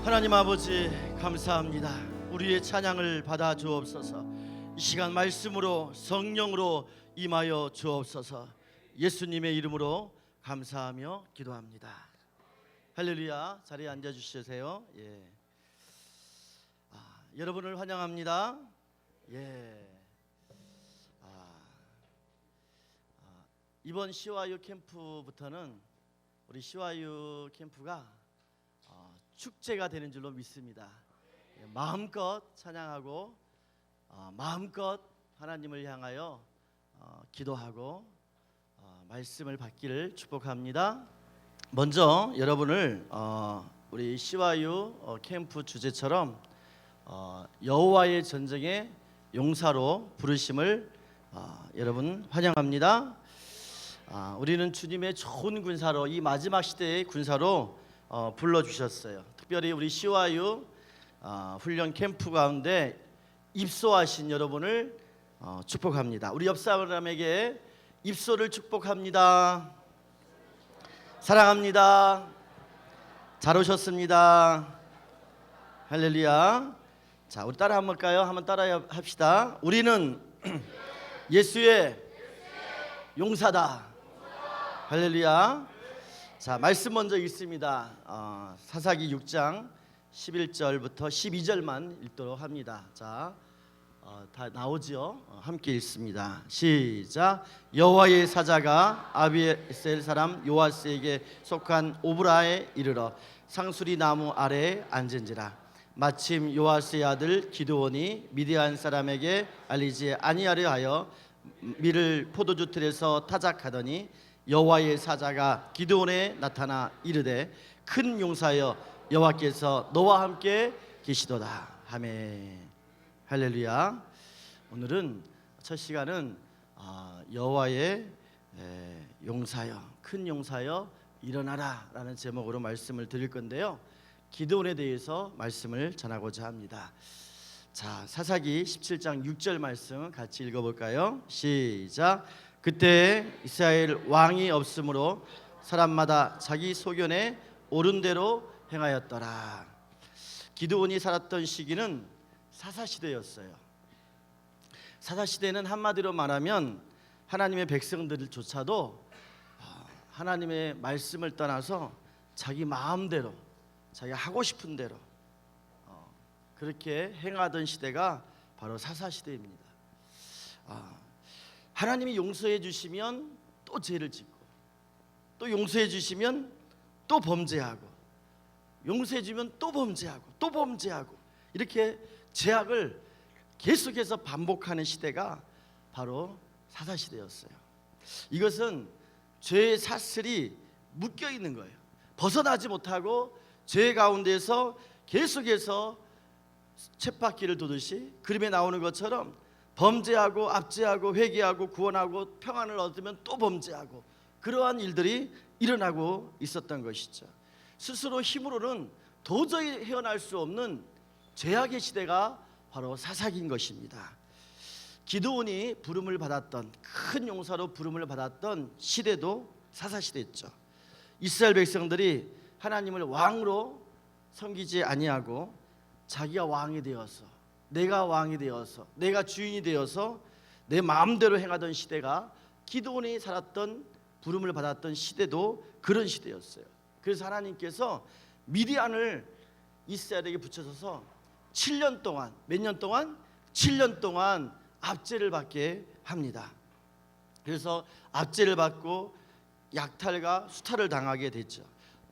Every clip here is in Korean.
하나님 아버지 감사합니다. 우리의 찬양을 받아 주옵소서. 이 시간 말씀으로 성령으로 임하여 주옵소서. 예수님의 이름으로 감사하며 기도합니다. 할렐루야. 자리에 앉아 주시세요. 여러분을 환영합니다. 이번 CYU 캠프부터는 우리 CYU 캠프가 축제가 되는 줄로 믿습니다. 마음껏 찬양하고 마음껏 하나님을 향하여 기도하고 말씀을 받기를 축복합니다. 먼저 여러분을 우리 CYU 캠프 주제처럼 여호와의 전쟁의 용사로 부르심을 여러분 환영합니다. 우리는 주님의 좋은 군사로, 이 마지막 시대의 군사로 불러주셨어요. 특별히 우리 CYU 훈련 캠프 가운데 입소하신 여러분을 축복합니다. 우리 옆 사람에게 입소를 축복합니다. 사랑합니다. 잘 오셨습니다. 할렐루야. 자, 우리 따라 한번 볼까요? 한번 따라 합시다. 우리는 예수의 용사다. 할렐루야. 자, 말씀 먼저 읽습니다. 사사기 6장 11절부터 12절만 읽도록 합니다. 자, 다 나오죠? 함께 읽습니다. 시작. 여호와의 사자가 아비에셀 사람 요아스에게 속한 오브라에 이르러 상수리 나무 아래에 앉은지라. 마침 요아스의 아들 기드온이 미디안 사람에게 알리지 아니하려 하여 밀을 포도주 틀에서 타작하더니 여호와의 사자가 기드온에 나타나 이르되 큰 용사여 여호와께서 너와 함께 계시도다. 아멘. 할렐루야. 오늘은 첫 시간은 여호와의 용사여, 큰 용사여 일어나라 라는 제목으로 말씀을 드릴 건데요, 기드온에 대해서 말씀을 전하고자 합니다. 자, 사사기 17장 6절 말씀 같이 읽어볼까요? 시작. 그때 이스라엘 왕이 없으므로 사람마다 자기 소견에 옳은 대로 행하였더라. 기드온이 살았던 시기는 사사시대였어요. 사사시대는 한마디로 말하면 하나님의 백성들조차도 하나님의 말씀을 떠나서 자기 마음대로, 자기가 하고 싶은 대로 그렇게 행하던 시대가 바로 사사시대입니다. 하나님이 용서해 주시면 또 죄를 짓고, 또 용서해 주시면 또 범죄하고, 용서해 주면 또 범죄하고, 또 범죄하고, 이렇게 죄악을 계속해서 반복하는 시대가 바로 사사시대였어요. 이것은 죄의 사슬이 묶여 있는 거예요. 벗어나지 못하고 죄 가운데서 계속해서 쳇바퀴를 도듯이 그림에 나오는 것처럼 범죄하고 압제하고 회개하고 구원하고 평안을 얻으면 또 범죄하고, 그러한 일들이 일어나고 있었던 것이죠. 스스로 힘으로는 도저히 헤어날 수 없는 죄악의 시대가 바로 사사기인 것입니다. 기드온이 부름을 받았던, 큰 용사로 부름을 받았던 시대도 사사시대였죠. 이스라엘 백성들이 하나님을 왕으로 섬기지 아니하고 자기가 왕이 되어서, 내가 왕이 되어서, 내가 주인이 되어서 내 마음대로 행하던 시대가, 기드온이 살았던, 부름을 받았던 시대도 그런 시대였어요. 그래서 하나님께서 미디안을 이스라엘에게 붙여서서 7년 동안, 몇 년 동안? 7년 동안 압제를 받게 합니다. 그래서 압제를 받고 약탈과 수탈을 당하게 됐죠.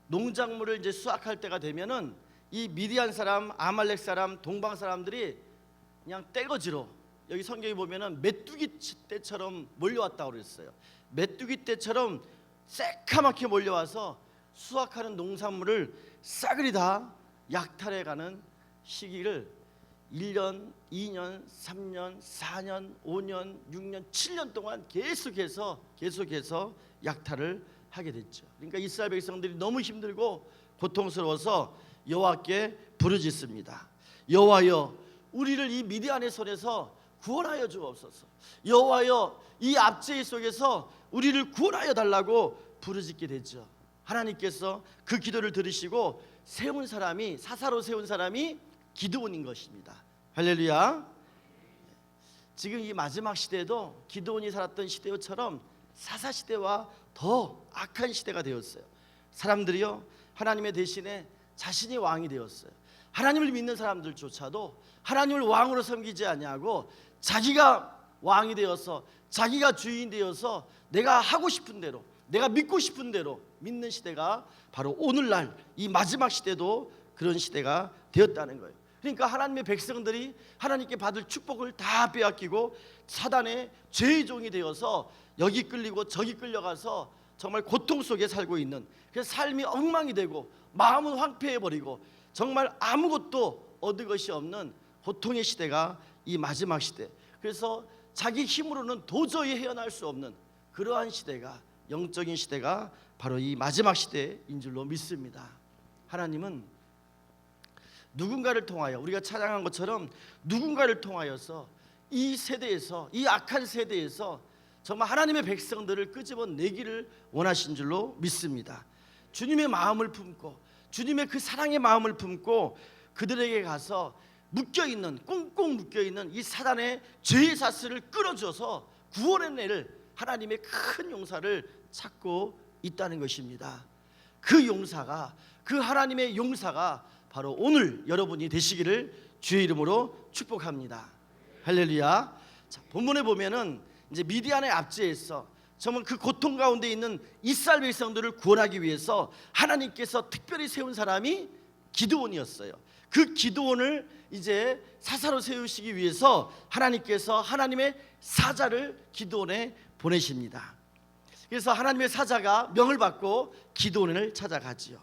농작물을 이제 수확할 때가 되면은 이 미디안 사람, 아말렉 사람, 동방 사람들이 그냥 떼거지로, 여기 성경에 보면은 메뚜기 떼처럼 몰려왔다고 그랬어요. 메뚜기 떼처럼 새카맣게 몰려와서 수확하는 농산물을 싸그리 다 약탈해가는 시기를 1년, 2년, 3년, 4년, 5년, 6년, 7년 동안 계속해서 약탈을 하게 됐죠. 그러니까 이스라엘 백성들이 너무 힘들고 고통스러워서 여호와께 부르짖습니다. 여호와여, 우리를 이 미디안의 손에서 구원하여 주옵소서. 여호와여, 이 압제 속에서 우리를 구원하여 달라고 부르짖게 되죠. 하나님께서 그 기도를 들으시고 세운 사람이, 사사로 세운 사람이 기드온인 것입니다. 할렐루야. 지금 이 마지막 시대도 기드온이 살았던 시대처럼 사사 시대와 더 악한 시대가 되었어요. 사람들이요, 하나님의 대신에 자신이 왕이 되었어요. 하나님을 믿는 사람들조차도 하나님을 왕으로 섬기지 아니하고 자기가 왕이 되어서, 자기가 주인 되어서 내가 하고 싶은 대로, 내가 믿고 싶은 대로 믿는 시대가 바로 오늘날 이 마지막 시대도 그런 시대가 되었다는 거예요. 그러니까 하나님의 백성들이 하나님께 받을 축복을 다 빼앗기고 사단의 죄의 종이 되어서 여기 끌리고 저기 끌려가서 정말 고통 속에 살고 있는, 그래서 삶이 엉망이 되고 마음은 황폐해버리고 정말 아무것도 얻을 것이 없는 고통의 시대가 이 마지막 시대, 그래서 자기 힘으로는 도저히 헤어날 수 없는 그러한 시대가, 영적인 시대가 바로 이 마지막 시대인 줄로 믿습니다. 하나님은 누군가를 통하여, 우리가 찬양한 것처럼 누군가를 통하여서 이 세대에서, 이 악한 세대에서 정말 하나님의 백성들을 끄집어내기를 원하신 줄로 믿습니다. 주님의 마음을 품고, 주님의 그 사랑의 마음을 품고 그들에게 가서 묶여있는, 꽁꽁 묶여있는 이 사단의 죄의 사슬을 끌어줘서 구원해낼 하나님의 큰 용사를 찾고 있다는 것입니다. 그 용사가, 그 하나님의 용사가 바로 오늘 여러분이 되시기를 주의 이름으로 축복합니다. 할렐루야. 자, 본문에 보면은 이제 미디안의 압제에서 정말 그 고통 가운데 있는 이스라엘 백성들을 구원하기 위해서 하나님께서 특별히 세운 사람이 기드온이었어요. 그 기드온을 이제 사사로 세우시기 위해서 하나님께서 하나님의 사자를 기드온에 보내십니다. 그래서 하나님의 사자가 명을 받고 기드온을 찾아가지요.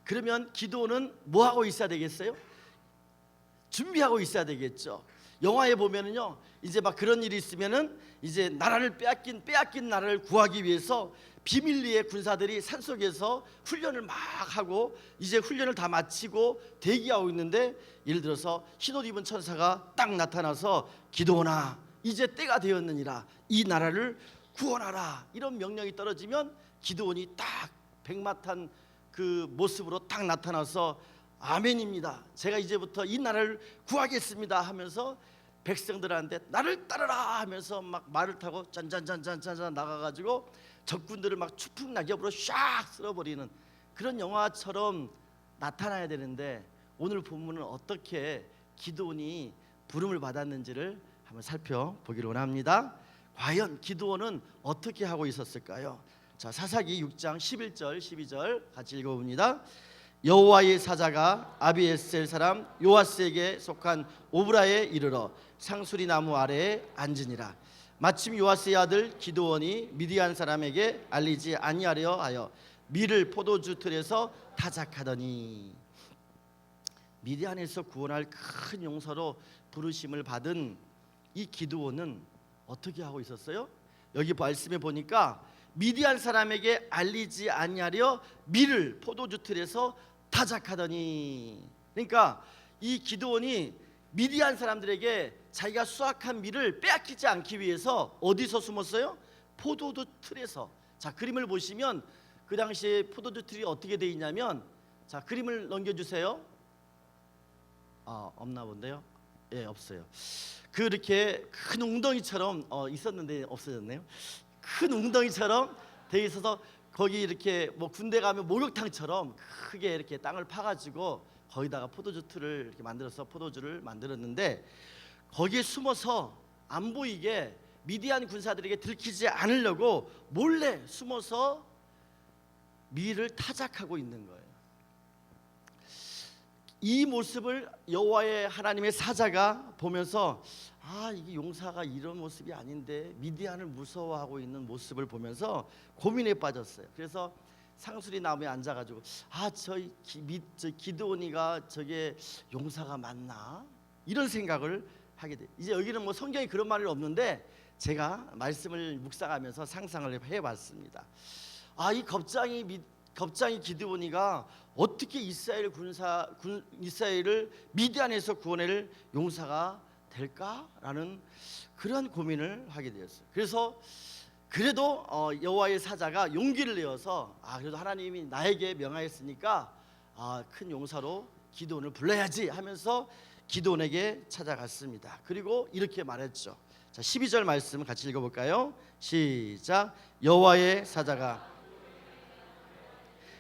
그러면 기드온은 뭐 하고 있어야 되겠어요? 준비하고 있어야 되겠죠. 영화에 보면은요, 이제 막 그런 일이 있으면은 이제 나라를 빼앗긴 나라를 구하기 위해서 비밀리에 군사들이 산속에서 훈련을 막 하고 이제 훈련을 다 마치고 대기하고 있는데, 예를 들어서 흰옷 입은 천사가 딱 나타나서 기드온아, 이제 때가 되었느니라, 이 나라를 구원하라, 이런 명령이 떨어지면 기드온이 딱 백마탄 그 모습으로 딱 나타나서 아멘입니다, 제가 이제부터 이 나라를 구하겠습니다 하면서 백성들한테 나를 따르라 하면서 막 말을 타고 짠짠짠짠짠 나가가지고 적군들을 막 추풍 낙엽으로 샥 쓸어버리는 그런 영화처럼 나타나야 되는데, 오늘 본문은 어떻게 기드온이 부름을 받았는지를 한번 살펴보기를 원합니다. 과연 기드온은 어떻게 하고 있었을까요? 자, 사사기 6장 11절 12절 같이 읽어봅니다. 여호와의 사자가 아비에셀 사람 요아스에게 속한 오브라에 이르러 상수리 나무 아래에 앉으니라. 마침 요아스의 아들 기드온이 미디안 사람에게 알리지 아니하려 하여 밀을 포도주 틀에서 타작하더니, 미디안에서 구원할 큰 용사로 부르심을 받은 이 기드온은 어떻게 하고 있었어요? 여기 말씀에 보니까 미디안 사람에게 알리지 아니하려 밀을 포도주 틀에서 타작하더니, 그러니까 이 기드온이 미디안 사람들에게 자기가 수확한 밀을 빼앗기지 않기 위해서 어디서 숨었어요? 포도주 틀에서. 자, 그림을 보시면 그 당시에 포도주 틀이 어떻게 돼 있냐면, 자, 그림을 넘겨주세요. 없나 본데요? 예, 없어요. 그렇게 큰 웅덩이처럼 있었는데 없어졌네요. 큰 웅덩이처럼 돼 있어서 거기 이렇게 뭐 군대 가면 목욕탕처럼 크게 이렇게 땅을 파가지고 거기다가 포도주 틀을 이렇게 만들어서 포도주를 만들었는데, 거기에 숨어서 안 보이게 미디안 군사들에게 들키지 않으려고 몰래 숨어서 밀을 타작하고 있는 거예요. 이 모습을 여호와의 하나님의 사자가 보면서, 이게 용사가 이런 모습이 아닌데 미디안을 무서워하고 있는 모습을 보면서 고민에 빠졌어요. 그래서 상수리 나무에 앉아가지고 저 기드온이가 저게 용사가 맞나, 이런 생각을 하게 돼. 이제 여기는 뭐 성경에 그런 말은 없는데 제가 말씀을 묵상하면서 상상을 해봤습니다. 이 겁장이 기드온이가 어떻게 이스라엘을 미디안에서 구원할 용사가 될까라는 그런 고민을 하게 되었어요. 그래서 여호와의 사자가 용기를 내어서 그래도 하나님이 나에게 명하였으니까 큰 용사로 기드온을 불러야지 하면서 기드온에게 찾아갔습니다. 그리고 이렇게 말했죠. 자, 12절 말씀 같이 읽어볼까요? 시작. 여호와의 사자가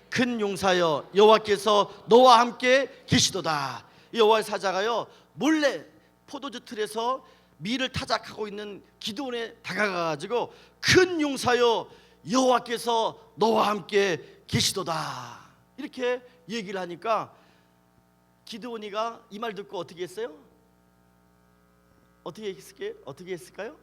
큰 용사여 여호와께서 너와 함께 계시도다. 여호와의 사자가요 몰래 포도주 틀에서 밀을 타작하고 있는 기드온에 다가가가지고 큰 용사여 여호와께서 너와 함께 계시도다 이렇게 얘기를 하니까 기드온이가 이 말 듣고 어떻게 했어요? 어떻게 했을까요?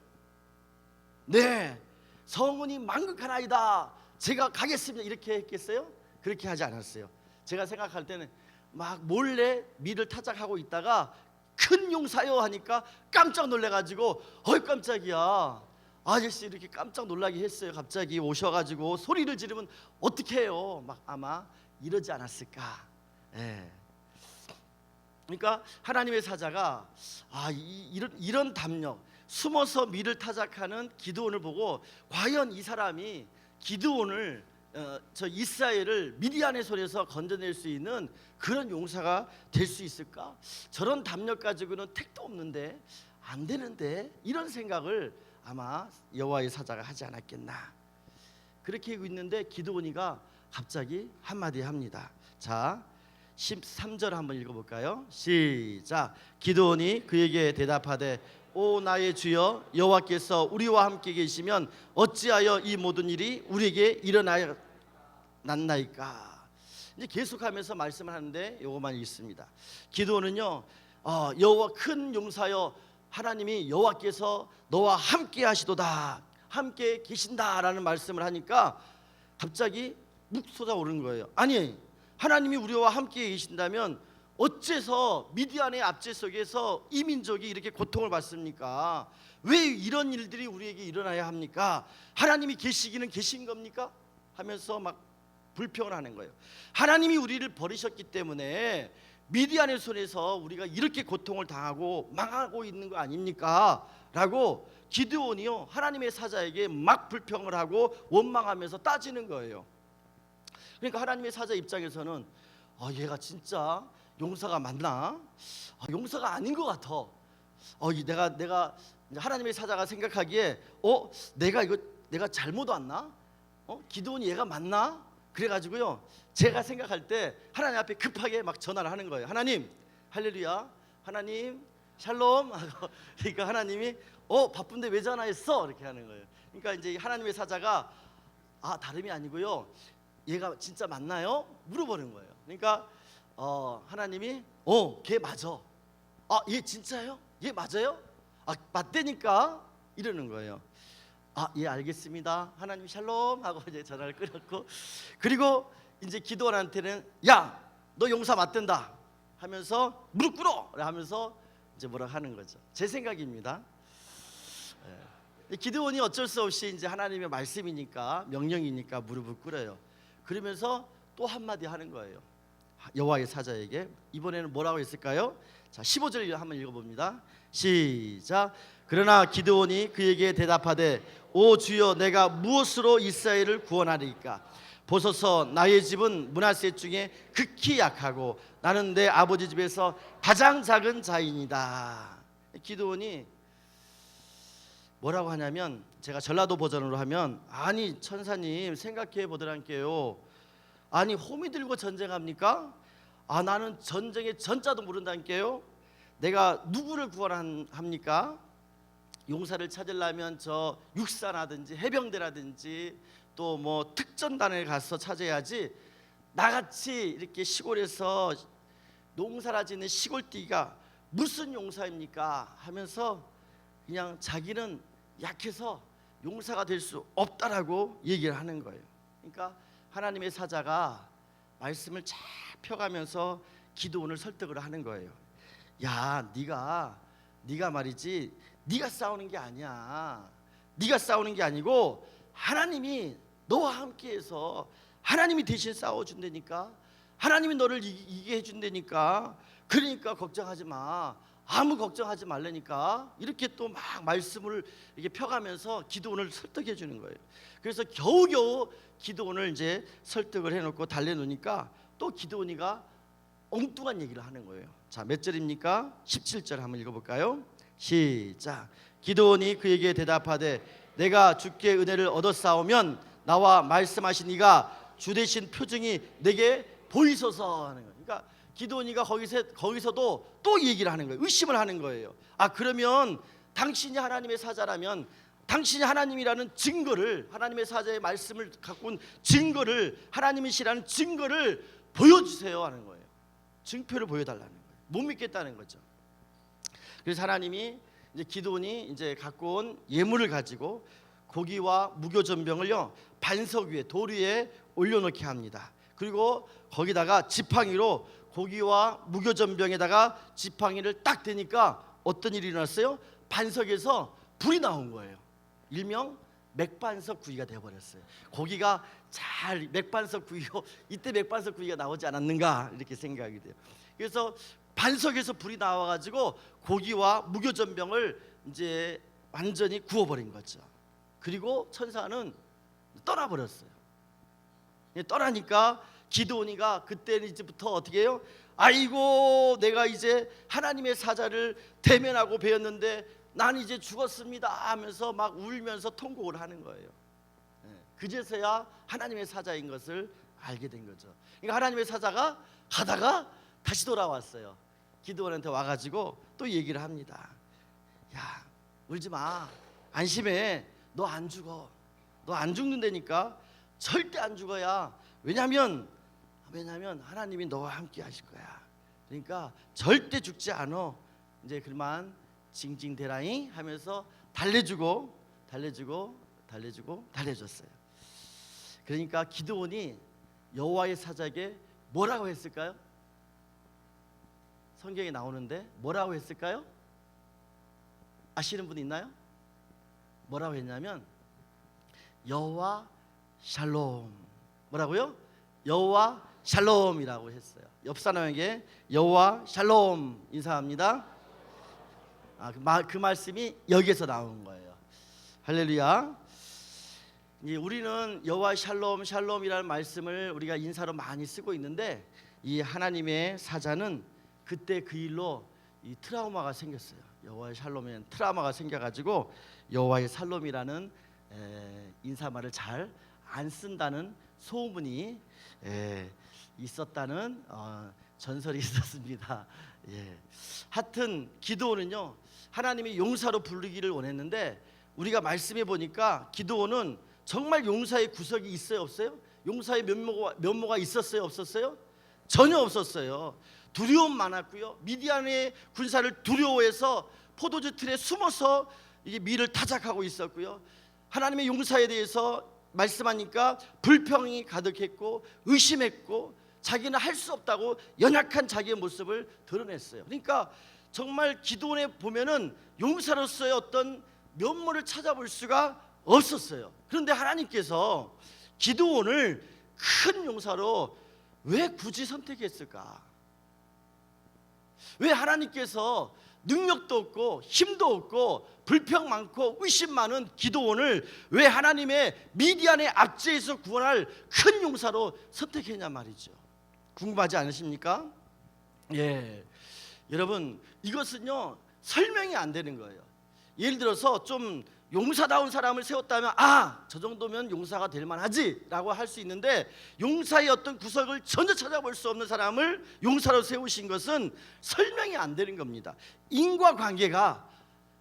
네, 성은이 망극하나이다, 제가 가겠습니다 이렇게 했겠어요? 그렇게 하지 않았어요. 제가 생각할 때는 막 몰래 밀을 타작하고 있다가 큰 용사여 하니까 깜짝 놀래가지고 어이 깜짝이야, 아저씨 이렇게 깜짝 놀라게 했어요. 갑자기 오셔가지고 소리를 지르면 어떻게 해요? 막 아마 이러지 않았을까. 예. 그러니까 하나님의 사자가 이런 담력, 숨어서 밀을 타작하는 기드온을 보고 과연 이 사람이 기드온을 저 이스라엘을 미디안의 손에서 건져낼 수 있는 그런 용사가 될 수 있을까? 저런 담력 가지고는 택도 없는데, 안 되는데, 이런 생각을 아마 여호와의 사자가 하지 않았겠나. 그렇게 하고 있는데 기드온이가 갑자기 한마디 합니다. 자, 13절 한번 읽어볼까요? 시작. 기드온이 그에게 대답하되 오 나의 주여 여호와께서 우리와 함께 계시면 어찌하여 이 모든 일이 우리에게 일어났나이까. 이제 계속하면서 말씀을 하는데 요것만 읽습니다. 기드온은요 여호와 큰 용사여 하나님이 여호와께서 너와 함께 하시도다, 함께 계신다라는 말씀을 하니까 갑자기 묵 솟아오르는 거예요. 아니 하나님이 우리와 함께 계신다면 어째서 미디안의 압제 속에서 이 민족이 이렇게 고통을 받습니까? 왜 이런 일들이 우리에게 일어나야 합니까? 하나님이 계시기는 계신 겁니까? 하면서 막 불평을 하는 거예요. 하나님이 우리를 버리셨기 때문에 미디안의 손에서 우리가 이렇게 고통을 당하고 망하고 있는 거 아닙니까? 라고 기드온이요 하나님의 사자에게 막 불평을 하고 원망하면서 따지는 거예요. 그러니까 하나님의 사자 입장에서는 얘가 진짜 용사가 맞나? 용사가 아닌 것 같아. 내가 하나님의 사자가 생각하기에 내가 잘못 왔나? 기드온이 얘가 맞나? 그래가지고요 제가 생각할 때 하나님 앞에 급하게 막 전화를 하는 거예요. 하나님, 할렐루야, 하나님 샬롬. 그러니까 하나님이 바쁜데 왜 전화했어? 이렇게 하는 거예요. 그러니까 이제 하나님의 사자가 다름이 아니고요 얘가 진짜 맞나요? 물어보는 거예요. 그러니까 하나님이 걔 맞아. 얘 진짜요? 얘 맞아요? 맞다니까 이러는 거예요. 예 알겠습니다. 하나님 샬롬 하고 이제 전화를 끊었고, 그리고 이제 기드온한테는 야 너 용사 맞댄다 하면서 무릎 꿇어 하면서 이제 뭐라 하는 거죠. 제 생각입니다. 기드온이 어쩔 수 없이 이제 하나님의 말씀이니까 명령이니까 무릎을 꿇어요. 그러면서 또 한마디 하는 거예요. 여호와의 사자에게 이번에는 뭐라고 했을까요? 자 15절 한번 읽어봅니다. 시작. 그러나 기드온이 그에게 대답하되 오 주여 내가 무엇으로 이스라엘을 구원하리까? 보소서 나의 집은 므낫세 중에 극히 약하고 나는 내 아버지 집에서 가장 작은 자이니다. 기드온이 뭐라고 하냐면, 제가 전라도 버전으로 하면 아니 천사님 생각해 보더란께요. 아니 호미 들고 전쟁합니까? 나는 전쟁의 전자도 모른다니까요. 내가 누구를 구원합니까? 용사를 찾으려면 저 육사라든지 해병대라든지 또 뭐 특전단에 가서 찾아야지, 나같이 이렇게 시골에서 농사라 짓는 시골띠가 무슨 용사입니까? 하면서 그냥 자기는 약해서 용사가 될 수 없다라고 얘기를 하는 거예요. 그러니까 하나님의 사자가 말씀을 쫙 펴가면서 기드온을 설득을 하는 거예요. 야 네가 말이지 네가 싸우는 게 아니야. 네가 싸우는 게 아니고 하나님이 너와 함께해서 하나님이 대신 싸워준다니까. 하나님이 너를 이기게 해준다니까. 그러니까 걱정하지 마. 아무 걱정하지 말라니까. 이렇게 또 막 말씀을 이렇게 펴가면서 기드온을 설득해 주는 거예요. 그래서 겨우겨우 기드온을 이제 설득을 해놓고 달래놓으니까 또 기드온이가 엉뚱한 얘기를 하는 거예요. 자, 몇 절입니까? 17절 한번 읽어볼까요? 시작. 기드온이 그에게 대답하되 내가 주께 은혜를 얻었사오면 나와 말씀하신 이가 주 되신 표징이 내게 보이소서 하는 거예요. 그러니까 기드온이가 거기서도 또 얘기를 하는 거예요. 의심을 하는 거예요. 아, 그러면 당신이 하나님의 사자라면 당신이 하나님이라는 증거를, 하나님의 사자의 말씀을 갖고 온 증거를, 하나님이시라는 증거를 보여주세요 하는 거예요. 증표를 보여달라는 거예요. 못 믿겠다는 거죠. 그래서 하나님이 이제 기드온이 이제 갖고 온 예물을 가지고 고기와 무교전병을요 반석 위에, 돌 위에 올려놓게 합니다. 그리고 거기다가 지팡이로 고기와 무교전병에다가 지팡이를 딱 대니까 어떤 일이 일어났어요? 반석에서 불이 나온 거예요. 일명 맥반석 구이가 되어버렸어요. 고기가 잘 맥반석 구이요, 이때 맥반석 구이가 나오지 않았는가 이렇게 생각이 돼요. 그래서 반석에서 불이 나와가지고 고기와 무교전병을 이제 완전히 구워버린 거죠. 그리고 천사는 떠나버렸어요. 떠나니까 기드온이가 그때는 이제부터 어떻게 해요? 아이고, 내가 이제 하나님의 사자를 대면하고 배웠는데 난 이제 죽었습니다 하면서 막 울면서 통곡을 하는 거예요. 그제서야 하나님의 사자인 것을 알게 된 거죠. 그러니까 하나님의 사자가 가다가 다시 돌아왔어요. 기드온한테 와가지고 또 얘기를 합니다. 야, 울지 마, 안심해, 너 안 죽어, 너 안 죽는다니까, 절대 안 죽어야. 왜냐하면 하나님이 너와 함께 하실 거야. 그러니까 절대 죽지 않어. 이제 그만 징징대라잉 하면서 달래주고 달래줬어요. 그러니까 기드온이 여호와의 사자에게 뭐라고 했을까요? 성경에 나오는데 뭐라고 했을까요? 아시는 분 있나요? 뭐라고 했냐면 여호와 샬롬. 뭐라고요? 여호와 샬롬이라고 했어요. 옆 사람에게 여호와 샬롬 인사합니다. 그 말씀이 여기에서 나온 거예요. 할렐루야. 우리는 여호와 샬롬이라는 말씀을 우리가 인사로 많이 쓰고 있는데, 이 하나님의 사자는 그때 그 일로 이 트라우마가 생겼어요. 여호와의 샬롬에는 트라우마가 생겨가지고 여호와의 샬롬이라는 인사말을 잘 안 쓴다는 소문이 있었다는 전설이 있었습니다. 하여튼 기드온은요 하나님이 용사로 부르기를 원했는데, 우리가 말씀해 보니까 기드온은 정말 용사의 구석이 있어요, 없어요? 용사의 면모가 있었어요, 없었어요? 전혀 없었어요. 두려움 많았고요. 미디안의 군사를 두려워해서 포도주 틀에 숨어서 이게 밀을 타작하고 있었고요. 하나님의 용사에 대해서 말씀하니까 불평이 가득했고 의심했고 자기는 할 수 없다고 연약한 자기의 모습을 드러냈어요. 그러니까 정말 기드온에 보면은 용사로서의 어떤 면모를 찾아볼 수가 없었어요. 그런데 하나님께서 기드온을 큰 용사로 왜 굳이 선택했을까? 왜 하나님께서 능력도 없고 힘도 없고 불평 많고 의심 많은 기드온을 왜 하나님의 미디안의 압제에서 구원할 큰 용사로 선택했냐 말이죠. 궁금하지 않으십니까? 여러분, 이것은요 설명이 안 되는 거예요. 예를 들어서 좀 용사다운 사람을 세웠다면 저 정도면 용사가 될 만하지 라고 할 수 있는데, 용사의 어떤 구석을 전혀 찾아볼 수 없는 사람을 용사로 세우신 것은 설명이 안 되는 겁니다. 인과관계가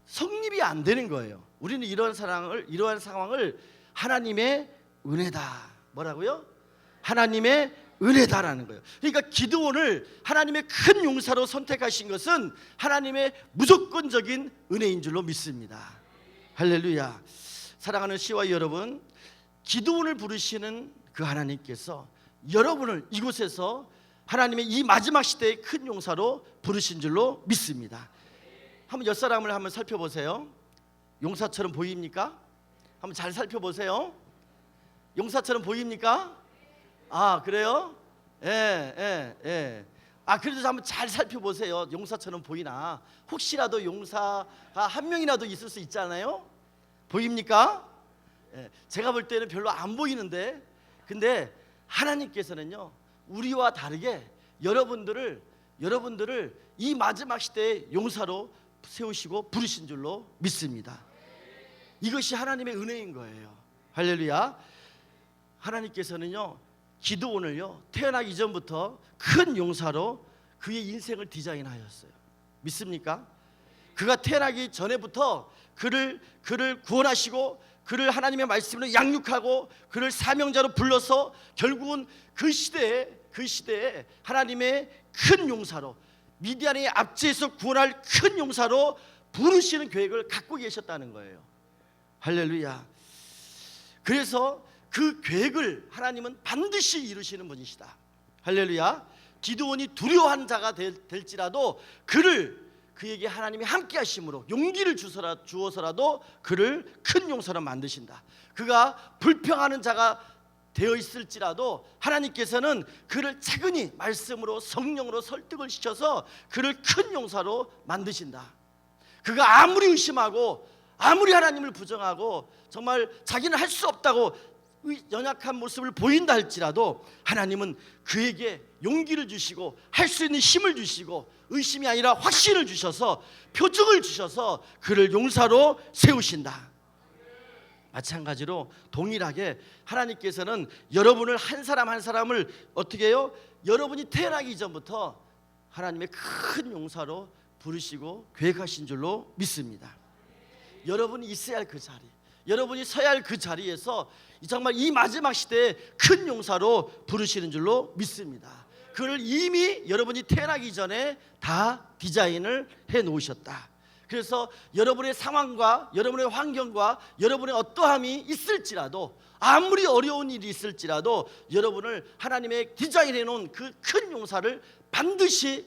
성립이 안 되는 거예요. 우리는 이러한 상황을 하나님의 은혜다. 뭐라고요? 하나님의 은혜다라는 거예요. 그러니까 기드온을 하나님의 큰 용사로 선택하신 것은 하나님의 무조건적인 은혜인 줄로 믿습니다. 할렐루야. 사랑하는 시와이 여러분, 기드온을 부르시는 그 하나님께서 여러분을 이곳에서 하나님의 이 마지막 시대의 큰 용사로 부르신 줄로 믿습니다. 한번 옆사람을 한번 살펴보세요. 용사처럼 보입니까? 한번 잘 살펴보세요. 용사처럼 보입니까? 그래요? 그래도 한번 잘 살펴보세요. 용사처럼 보이나? 혹시라도 용사가 한 명이라도 있을 수 있잖아요. 보입니까? 제가 볼 때는 별로 안 보이는데, 근데 하나님께서는요 우리와 다르게 여러분들을 이 마지막 시대의 용사로 세우시고 부르신 줄로 믿습니다. 이것이 하나님의 은혜인 거예요. 할렐루야. 하나님께서는요, 기드온을요 태어나기 이전부터 큰 용사로 그의 인생을 디자인하였어요. 믿습니까? 그가 태어나기 전에부터 그를 구원하시고 그를 하나님의 말씀으로 양육하고 그를 사명자로 불러서 결국은 그 시대에 하나님의 큰 용사로, 미디안의 압제에서 구원할 큰 용사로 부르시는 계획을 갖고 계셨다는 거예요. 할렐루야. 그래서 그 계획을 하나님은 반드시 이루시는 분이시다. 할렐루야. 기드온이 두려워한 자가 될지라도 그에게 하나님이 함께 하심으로 용기를 주어서라도 그를 큰 용사로 만드신다. 그가 불평하는 자가 되어 있을지라도 하나님께서는 그를 차근히 말씀으로 성령으로 설득을 시켜서 그를 큰 용사로 만드신다. 그가 아무리 의심하고 아무리 하나님을 부정하고 정말 자기는 할 수 없다고 연약한 모습을 보인다 할지라도 하나님은 그에게 용기를 주시고 할 수 있는 힘을 주시고 의심이 아니라 확신을 주셔서 표적을 주셔서 그를 용사로 세우신다. 마찬가지로 동일하게 하나님께서는 여러분을 한 사람 한 사람을 어떻게 해요? 여러분이 태어나기 이전부터 하나님의 큰 용사로 부르시고 계획하신 줄로 믿습니다. 여러분이 있어야 할 그 자리, 여러분이 서야 할 그 자리에서 정말 이 마지막 시대에 큰 용사로 부르시는 줄로 믿습니다. 그를 이미 여러분이 태어나기 전에 다 디자인을 해 놓으셨다. 그래서 여러분의 상황과 여러분의 환경과 여러분의 어떠함이 있을지라도, 아무리 어려운 일이 있을지라도 여러분을 하나님의 디자인해 놓은 그 큰 용사를 반드시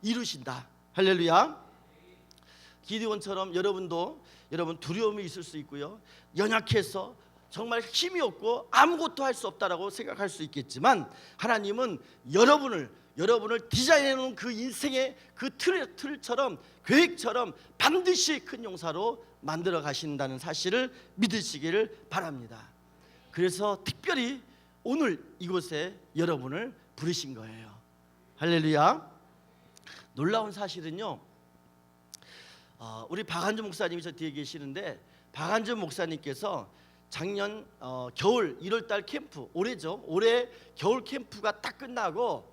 이루신다. 할렐루야. 기드온처럼 여러분 두려움이 있을 수 있고요, 연약해서 정말 힘이 없고 아무것도 할 수 없다라고 생각할 수 있겠지만 하나님은 여러분을 디자인해 놓은 그 인생의 그 틀처럼, 계획처럼 반드시 큰 용사로 만들어 가신다는 사실을 믿으시기를 바랍니다. 그래서 특별히 오늘 이곳에 여러분을 부르신 거예요. 할렐루야. 놀라운 사실은요, 우리 박한주 목사님이 저 뒤에 계시는데, 박한주 목사님께서 작년 겨울 1월달 캠프, 올해죠, 올해 겨울 캠프가 딱 끝나고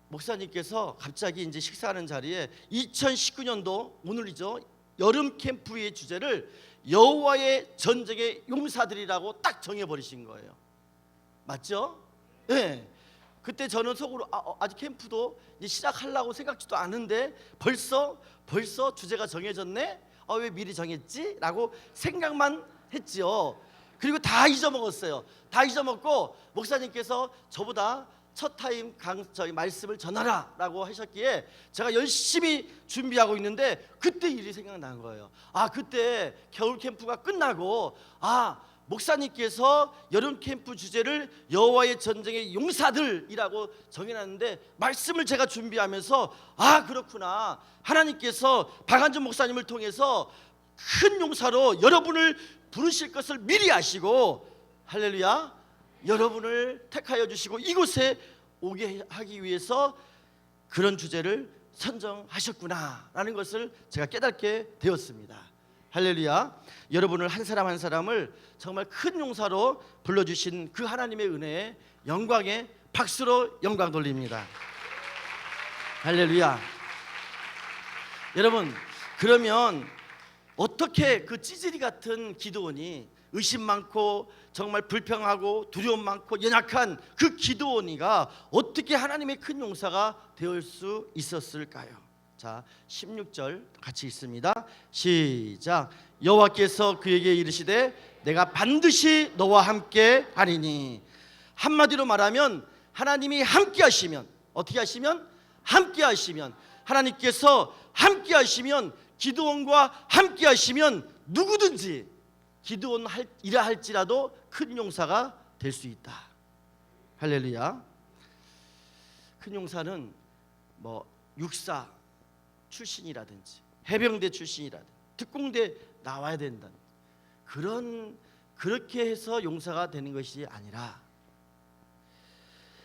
목사님께서 갑자기 이제 식사하는 자리에 2019년도 오늘이죠, 여름 캠프의 주제를 여호와의 전쟁의 용사들이라고 딱 정해버리신 거예요. 맞죠? 네. 그때 저는 속으로 아직 캠프도 이제 시작하려고 생각지도 않은데 벌써 주제가 정해졌네? 왜 미리 정했지? 라고 생각만 했지요. 그리고 다 잊어먹었어요. 다 잊어먹고 목사님께서 저보다 첫 타임 말씀을 전하라 라고 하셨기에 제가 열심히 준비하고 있는데 그때 일이 생각난 거예요. 그때 겨울 캠프가 끝나고 목사님께서 여름 캠프 주제를 여호와의 전쟁의 용사들이라고 정해놨는데, 말씀을 제가 준비하면서 그렇구나, 하나님께서 박한준 목사님을 통해서 큰 용사로 여러분을 부르실 것을 미리 아시고, 할렐루야, 여러분을 택하여 주시고 이곳에 오게 하기 위해서 그런 주제를 선정하셨구나라는 것을 제가 깨닫게 되었습니다. 할렐루야. 여러분을 한 사람 한 사람을 정말 큰 용사로 불러주신 그 하나님의 은혜에 영광에 박수로 영광 돌립니다. 할렐루야. 여러분, 그러면 어떻게 그 찌질이 같은 기드온이, 의심 많고 정말 불평하고 두려움 많고 연약한 그 기드온이가 어떻게 하나님의 큰 용사가 되을 수 있었을까요? 자, 16절 같이 있습니다. 시작. 여호와께서 그에게 이르시되 내가 반드시 너와 함께 하리니. 한마디로 말하면 하나님이 함께 하시면, 어떻게 하시면? 함께 하시면, 하나님께서 함께 하시면, 기드온과 함께 하시면 누구든지 기드온 이라 할지라도 큰 용사가 될 수 있다. 할렐루야. 큰 용사는 육사 출신이라든지 해병대 출신이라든지 특공대 나와야 된다는 그렇게 해서 용사가 되는 것이 아니라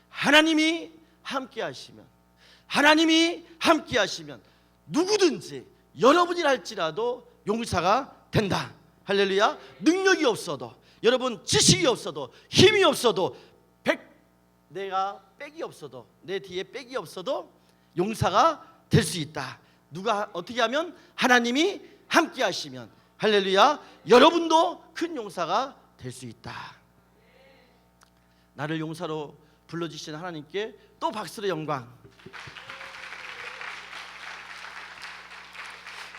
하나님이 함께 하시면, 하나님이 함께 하시면 누구든지 여러분이 할지라도 용사가 된다. 할렐루야. 능력이 없어도, 여러분 지식이 없어도, 힘이 없어도, 내가 빽이 없어도, 내 뒤에 빽이 없어도 용사가 될 수 있다. 누가 어떻게 하면? 하나님이 함께 하시면. 할렐루야. 여러분도 큰 용사가 될 수 있다. 나를 용사로 불러주신 하나님께 또 박수로 영광.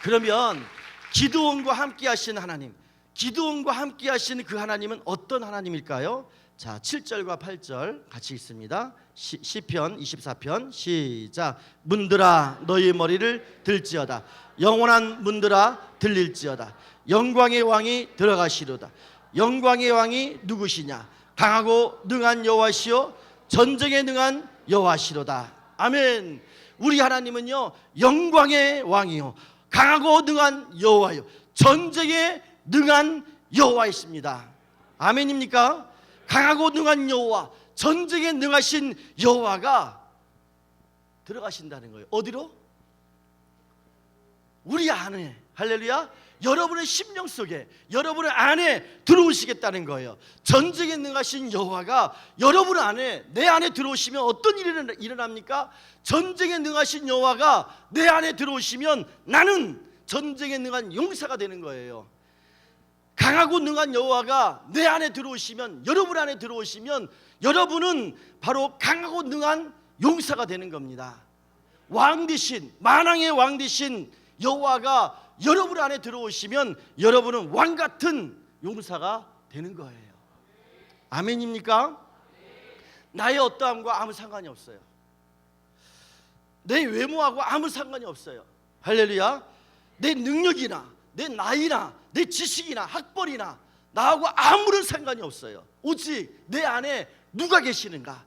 그러면 기드온과 함께 하신 하나님, 기드온과 함께 하신 그 하나님은 어떤 하나님일까요? 자, 7절과 8절 같이 읽습니다. 시편 24편 시작. 문들아 너희 머리를 들지어다. 영원한 문들아 들릴지어다. 영광의 왕이 들어가시로다. 영광의 왕이 누구시냐? 강하고 능한 여호와시요 전쟁에 능한 여호와시로다. 아멘. 우리 하나님은요 영광의 왕이요 강하고 능한 여호와요 전쟁에 능한 여호와이십니다. 아멘입니까? 강하고 능한 여호와, 전쟁에 능하신 여호와가 들어가신다는 거예요. 어디로? 우리 안에. 할렐루야. 여러분의 심령 속에, 여러분의 안에 들어오시겠다는 거예요. 전쟁에 능하신 여호와가 여러분 안에, 내 안에 들어오시면 어떤 일이 일어납니까? 전쟁에 능하신 여호와가 내 안에 들어오시면 나는 전쟁에 능한 용사가 되는 거예요. 강하고 능한 여호와가 내 안에 들어오시면, 여러분 안에 들어오시면 여러분은 바로 강하고 능한 용사가 되는 겁니다. 왕 되신, 만왕의 왕 되신 여호와가 여러분 안에 들어오시면 여러분은 왕 같은 용사가 되는 거예요. 아멘입니까? 나의 어떠함과 아무 상관이 없어요. 내 외모하고 아무 상관이 없어요. 할렐루야. 내 능력이나 내 나이나 내 지식이나 학벌이나 나하고 아무런 상관이 없어요. 오직 내 안에 누가 계시는가?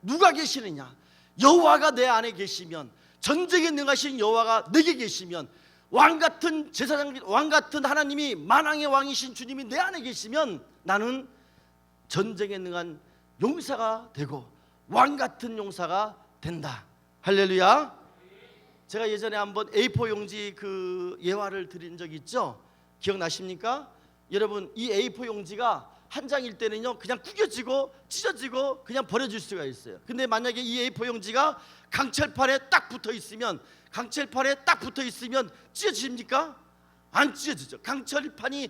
누가 계시느냐? 여호와가 내 안에 계시면, 전쟁에 능하신 여호와가 내게 계시면, 왕같은 제사장, 왕같은 하나님이, 만왕의 왕이신 주님이 내 안에 계시면 나는 전쟁에 능한 용사가 되고 왕같은 용사가 된다. 할렐루야. 제가 예전에 한번 A4 용지 그 예화를 드린 적이 있죠. 기억나십니까? 여러분, 이 A4 용지가 한 장일 때는요 그냥 구겨지고 찢어지고 그냥 버려질 수가 있어요. 근데 만약에 이 A4 용지가 강철판에 딱 붙어 있으면, 강철판에 딱 붙어 있으면 찢어집니까? 안 찢어지죠. 강철판이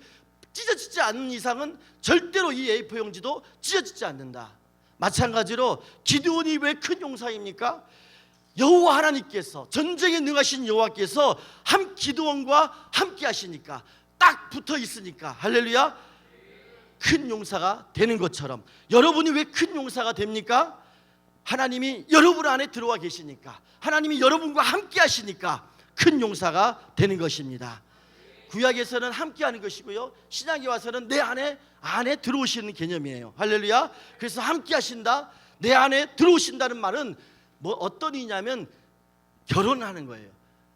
찢어지지 않는 이상은 절대로 이 A4 용지도 찢어지지 않는다. 마찬가지로 기드온이 왜 큰 용사입니까? 여호와 하나님께서, 전쟁에 능하신 여호와께서 기드온과 함께 하시니까, 딱 붙어 있으니까, 할렐루야, 큰 용사가 되는 것처럼 여러분이 왜 큰 용사가 됩니까? 하나님이 여러분 안에 들어와 계시니까, 하나님이 여러분과 함께 하시니까 큰 용사가 되는 것입니다. 구약에서는 함께 하는 것이고요, 신약에 와서는 내 안에 들어오시는 개념이에요. 할렐루야. 그래서 함께 하신다, 내 안에 들어오신다는 말은 뭐 어떤 의미냐면 결혼하는 거예요.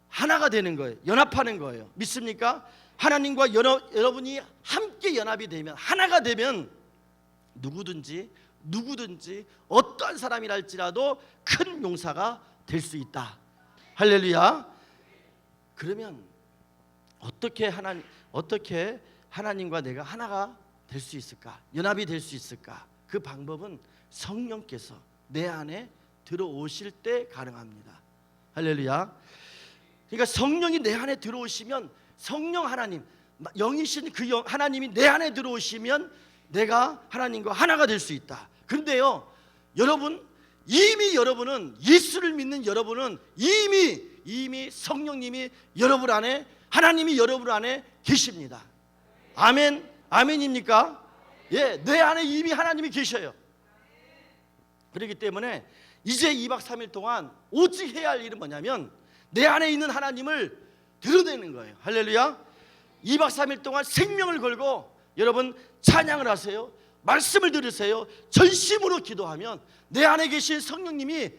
하나가 되는 거예요. 연합하는 거예요. 믿습니까? 하나님과 여러분이 함께 연합이 되면, 하나가 되면 누구든지 어떠한 사람이랄지라도 큰 용사가 될 수 있다. 할렐루야. 그러면 어떻게 하나님과 내가 하나가 될 수 있을까? 연합이 될 수 있을까? 그 방법은 성령께서 내 안에 들어오실 때 가능합니다. 할렐루야. 그러니까 성령이 내 안에 들어오시면, 성령 하나님, 영이신 그 하나님이 내 안에 들어오시면 내가 하나님과 하나가 될 수 있다. 그런데요, 여러분은 예수를 믿는 여러분은 이미 성령님이 여러분 안에, 하나님이 여러분 안에 계십니다. 아멘. 아멘입니까? 예, 내 안에 이미 하나님이 계셔요. 그렇기 때문에 이제 2박 3일 동안 오직 해야 할 일은 뭐냐면 내 안에 있는 하나님을 드러내는 거예요. 할렐루야. 2박 3일 동안 생명을 걸고 여러분 찬양을 하세요. 말씀을 들으세요. 전심으로 기도하면 내 안에 계신 성령님이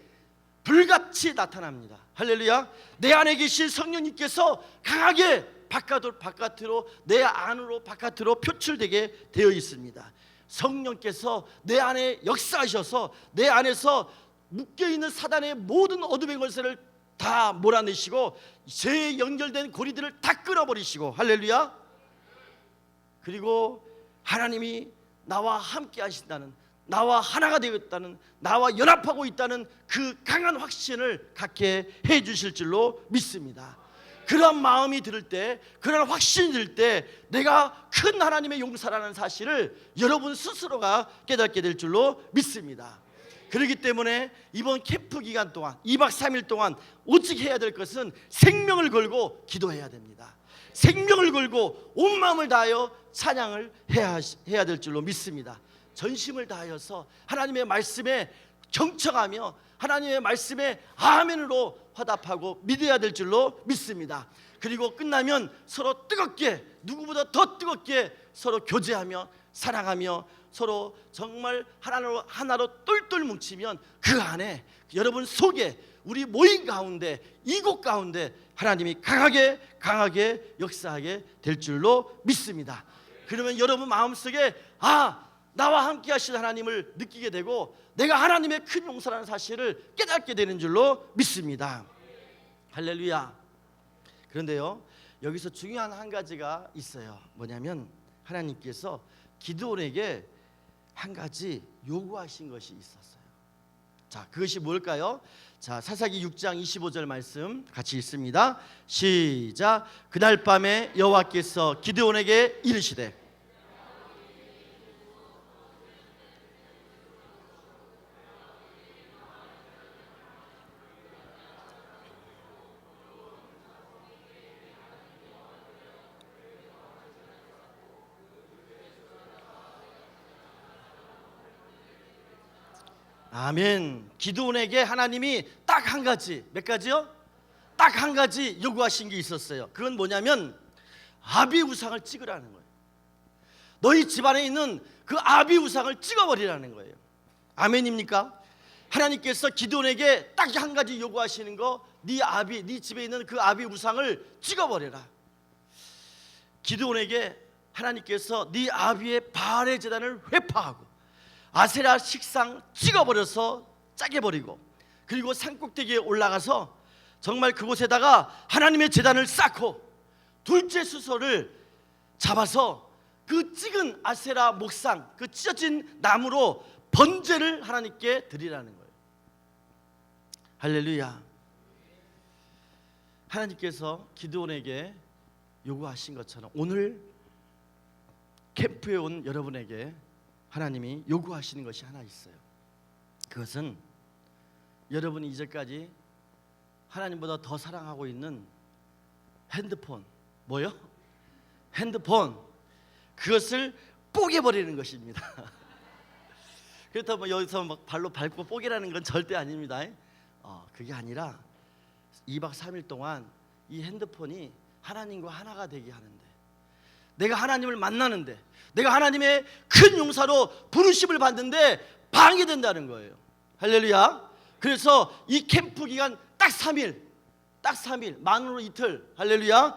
불같이 나타납니다. 할렐루야. 내 안에 계신 성령님께서 강하게 바깥으로, 내 안으로, 바깥으로 표출되게 되어 있습니다. 성령께서 내 안에 역사하셔서 내 안에서 묶여있는 사단의 모든 어둠의 권세를 다 몰아내시고 죄에 연결된 고리들을 다 끊어버리시고, 할렐루야. 그리고 하나님이 나와 함께 하신다는, 나와 하나가 되었다는, 나와 연합하고 있다는 그 강한 확신을 갖게 해 주실 줄로 믿습니다. 그런 마음이 들 때, 그런 확신이 들 때 내가 큰 하나님의 용사라는 사실을 여러분 스스로가 깨닫게 될 줄로 믿습니다. 그렇기 때문에 이번 캠프 기간 동안 2박 3일 동안 오직 해야 될 것은 생명을 걸고 기도해야 됩니다. 생명을 걸고 온 마음을 다하여 찬양을 해야 될 줄로 믿습니다. 전심을 다하여서 하나님의 말씀에 경청하며 하나님의 말씀에 아멘으로 화답하고 믿어야 될 줄로 믿습니다. 그리고 끝나면 서로 뜨겁게, 누구보다 더 뜨겁게 서로 교제하며 사랑하며 서로 정말 하나로 똘똘 뭉치면 그 안에 여러분 속에, 우리 모임 가운데, 이곳 가운데 하나님이 강하게 역사하게 될 줄로 믿습니다. 그러면 여러분 마음속에 나와 함께 하신 하나님을 느끼게 되고 내가 하나님의 큰 용사라는 사실을 깨닫게 되는 줄로 믿습니다. 할렐루야. 그런데요, 여기서 중요한 한 가지가 있어요. 뭐냐면 하나님께서 기드온에게 한 가지 요구하신 것이 있었어요. 자, 그것이 뭘까요? 자, 사사기 6장 25절 말씀 같이 읽습니다. 시작. 그날 밤에 여호와께서 기드온에게 이르시되, 아멘. 기드온에게 하나님이 딱 한 가지, 몇 가지요? 딱 한 가지 요구하신 게 있었어요. 그건 뭐냐면 아비 우상을 찍으라는 거예요. 너희 집안에 있는 그 아비 우상을 찍어버리라는 거예요. 아멘입니까? 하나님께서 기드온에게 딱 한 가지 요구하시는 거, 네 집에 있는 그 아비 우상을 찍어버려라. 기드온에게 하나님께서 네 아비의 바알의 제단을 회파하고 아세라 식상 찍어버려서 짜게 버리고, 그리고 산꼭대기에 올라가서 정말 그곳에다가 하나님의 제단을 쌓고 둘째 수소를 잡아서 그 찍은 아세라 목상, 그 찢어진 나무로 번제를 하나님께 드리라는 거예요. 할렐루야. 하나님께서 기드온에게 요구하신 것처럼 오늘 캠프에 온 여러분에게 하나님이 요구하시는 것이 하나 있어요. 그것은 여러분이 이제까지 하나님보다 더 사랑하고 있는 핸드폰, 뭐요? 핸드폰, 그것을 뽀개버리는 것입니다. 그렇다고 여기서 막 발로 밟고 뽀개라는 건 절대 아닙니다. 그게 아니라 2박 3일 동안 이 핸드폰이 하나님과 하나가 되게 하는데, 내가 하나님을 만나는데, 내가 하나님의 큰 용사로 부르심을 받는데 방해된다는 거예요. 할렐루야. 그래서 이 캠프 기간 딱 3일, 만으로 이틀, 할렐루야,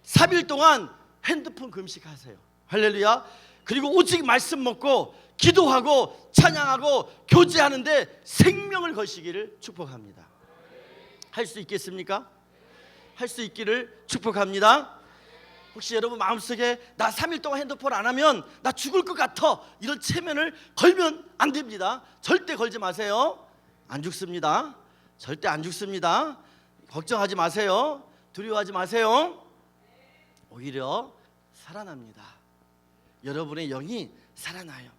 3일 동안 핸드폰 금식하세요. 할렐루야. 그리고 오직 말씀 먹고 기도하고 찬양하고 교제하는데 생명을 거시기를 축복합니다. 할 수 있겠습니까? 할 수 있기를 축복합니다. 혹시 여러분 마음속에 나 3일 동안 핸드폰 안 하면 나 죽을 것 같아, 이런 체면을 걸면 안 됩니다. 절대 걸지 마세요. 안 죽습니다. 절대 안 죽습니다. 걱정하지 마세요. 두려워하지 마세요. 오히려 살아납니다. 여러분의 영이 살아나요.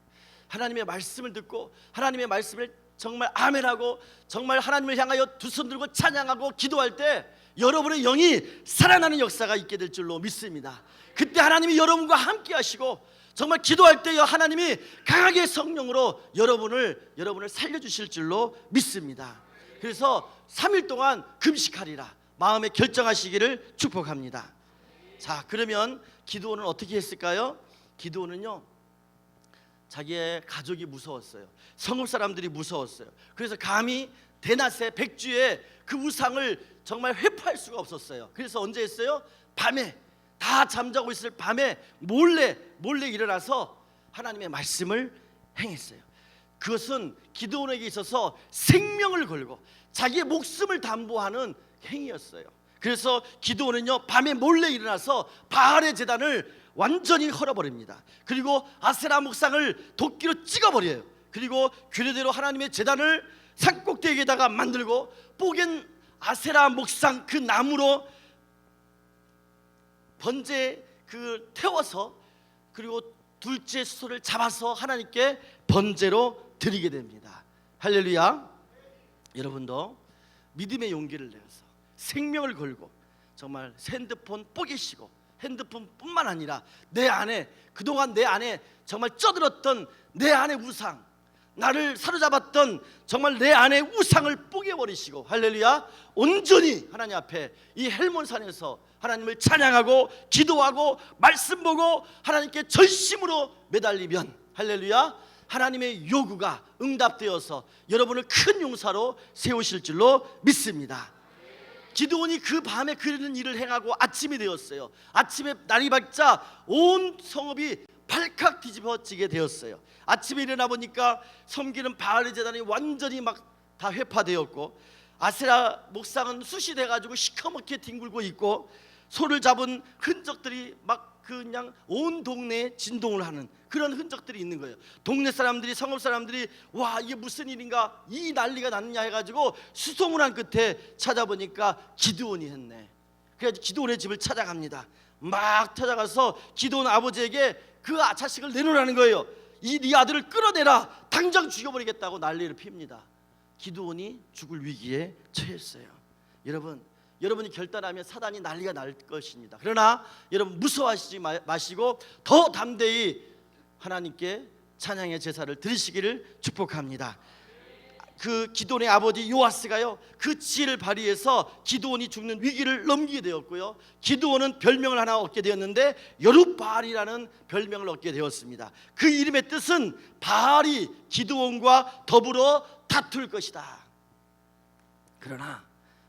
하나님의 말씀을 듣고 하나님의 말씀을 정말 아멘하고 정말 하나님을 향하여 두 손 들고 찬양하고 기도할 때 여러분의 영이 살아나는 역사가 있게 될 줄로 믿습니다. 그때 하나님이 여러분과 함께 하시고 정말 기도할 때 하나님이 강하게 성령으로 여러분을 살려주실 줄로 믿습니다. 그래서 3일 동안 금식하리라 마음에 결정하시기를 축복합니다. 자, 그러면 기드온은 어떻게 했을까요? 기드온은요, 자기의 가족이 무서웠어요. 성읍 사람들이 무서웠어요. 그래서 감히 대낮에 백주에 그 우상을 정말 회파할 수가 없었어요. 그래서 언제 했어요? 밤에 다 잠자고 있을 밤에 몰래 일어나서 하나님의 말씀을 행했어요. 그것은 기드온에게 있어서 생명을 걸고 자기의 목숨을 담보하는 행위였어요. 그래서 기드온은요 밤에 몰래 일어나서 바알의 제단을 완전히 헐어버립니다. 그리고 아세라 목상을 도끼로 찍어버려요. 그리고 규례대로 하나님의 제단을 산꼭대기에다가 만들고 뽀갠 아세라 목상 그 나무로 번제 그 태워서 그리고 둘째 수소를 잡아서 하나님께 번제로 드리게 됩니다. 할렐루야. 여러분도 믿음의 용기를 내서 생명을 걸고 정말 핸드폰 뽀개시고 핸드폰뿐만 아니라 내 안에 그동안 내 안에 정말 쪄들었던 내 안의 우상, 나를 사로잡았던 정말 내 안의 우상을 뽀개버리시고 할렐루야 온전히 하나님 앞에 이 헬몬산에서 하나님을 찬양하고 기도하고 말씀 보고 하나님께 전심으로 매달리면 할렐루야 하나님의 요구가 응답되어서 여러분을 큰 용사로 세우실 줄로 믿습니다. 기드온이 그 밤에 그리는 일을 행하고 아침이 되었어요. 아침에 날이 밝자 온 성읍이 발칵 뒤집어지게 되었어요. 아침에 일어나 보니까 섬기는 바알의 제단이 완전히 막 다 회파되었고 아세라 목상은 숯이 돼가지고 시커멓게 뒹굴고 있고 소를 잡은 흔적들이 막 그냥 온 동네에 진동을 하는 그런 흔적들이 있는 거예요. 동네 사람들이 성읍 사람들이 와 이게 무슨 일인가 이 난리가 났냐 해가지고 수소문한 끝에 찾아보니까 기드온이 했네. 그래서 기드온의 집을 찾아갑니다. 막 찾아가서 기드온 아버지에게 그 자식을 내놓으라는 거예요. 네 아들을 끌어내라 당장 죽여버리겠다고 난리를 핍니다. 기드온이 죽을 위기에 처했어요. 여러분이 결단하면 사단이 난리가 날 것입니다. 그러나 여러분 무서워하시지 마시고 더 담대히 하나님께 찬양의 제사를 드리시기를 축복합니다. 그 기드온의 아버지 요아스가요 그 지혜를 발휘해서 기드온이 죽는 위기를 넘기게 되었고요. 기드온은 별명을 하나 얻게 되었는데 여룻바알이라는 별명을 얻게 되었습니다. 그 이름의 뜻은 바알이 기드온과 더불어 다툴 것이다. 그러나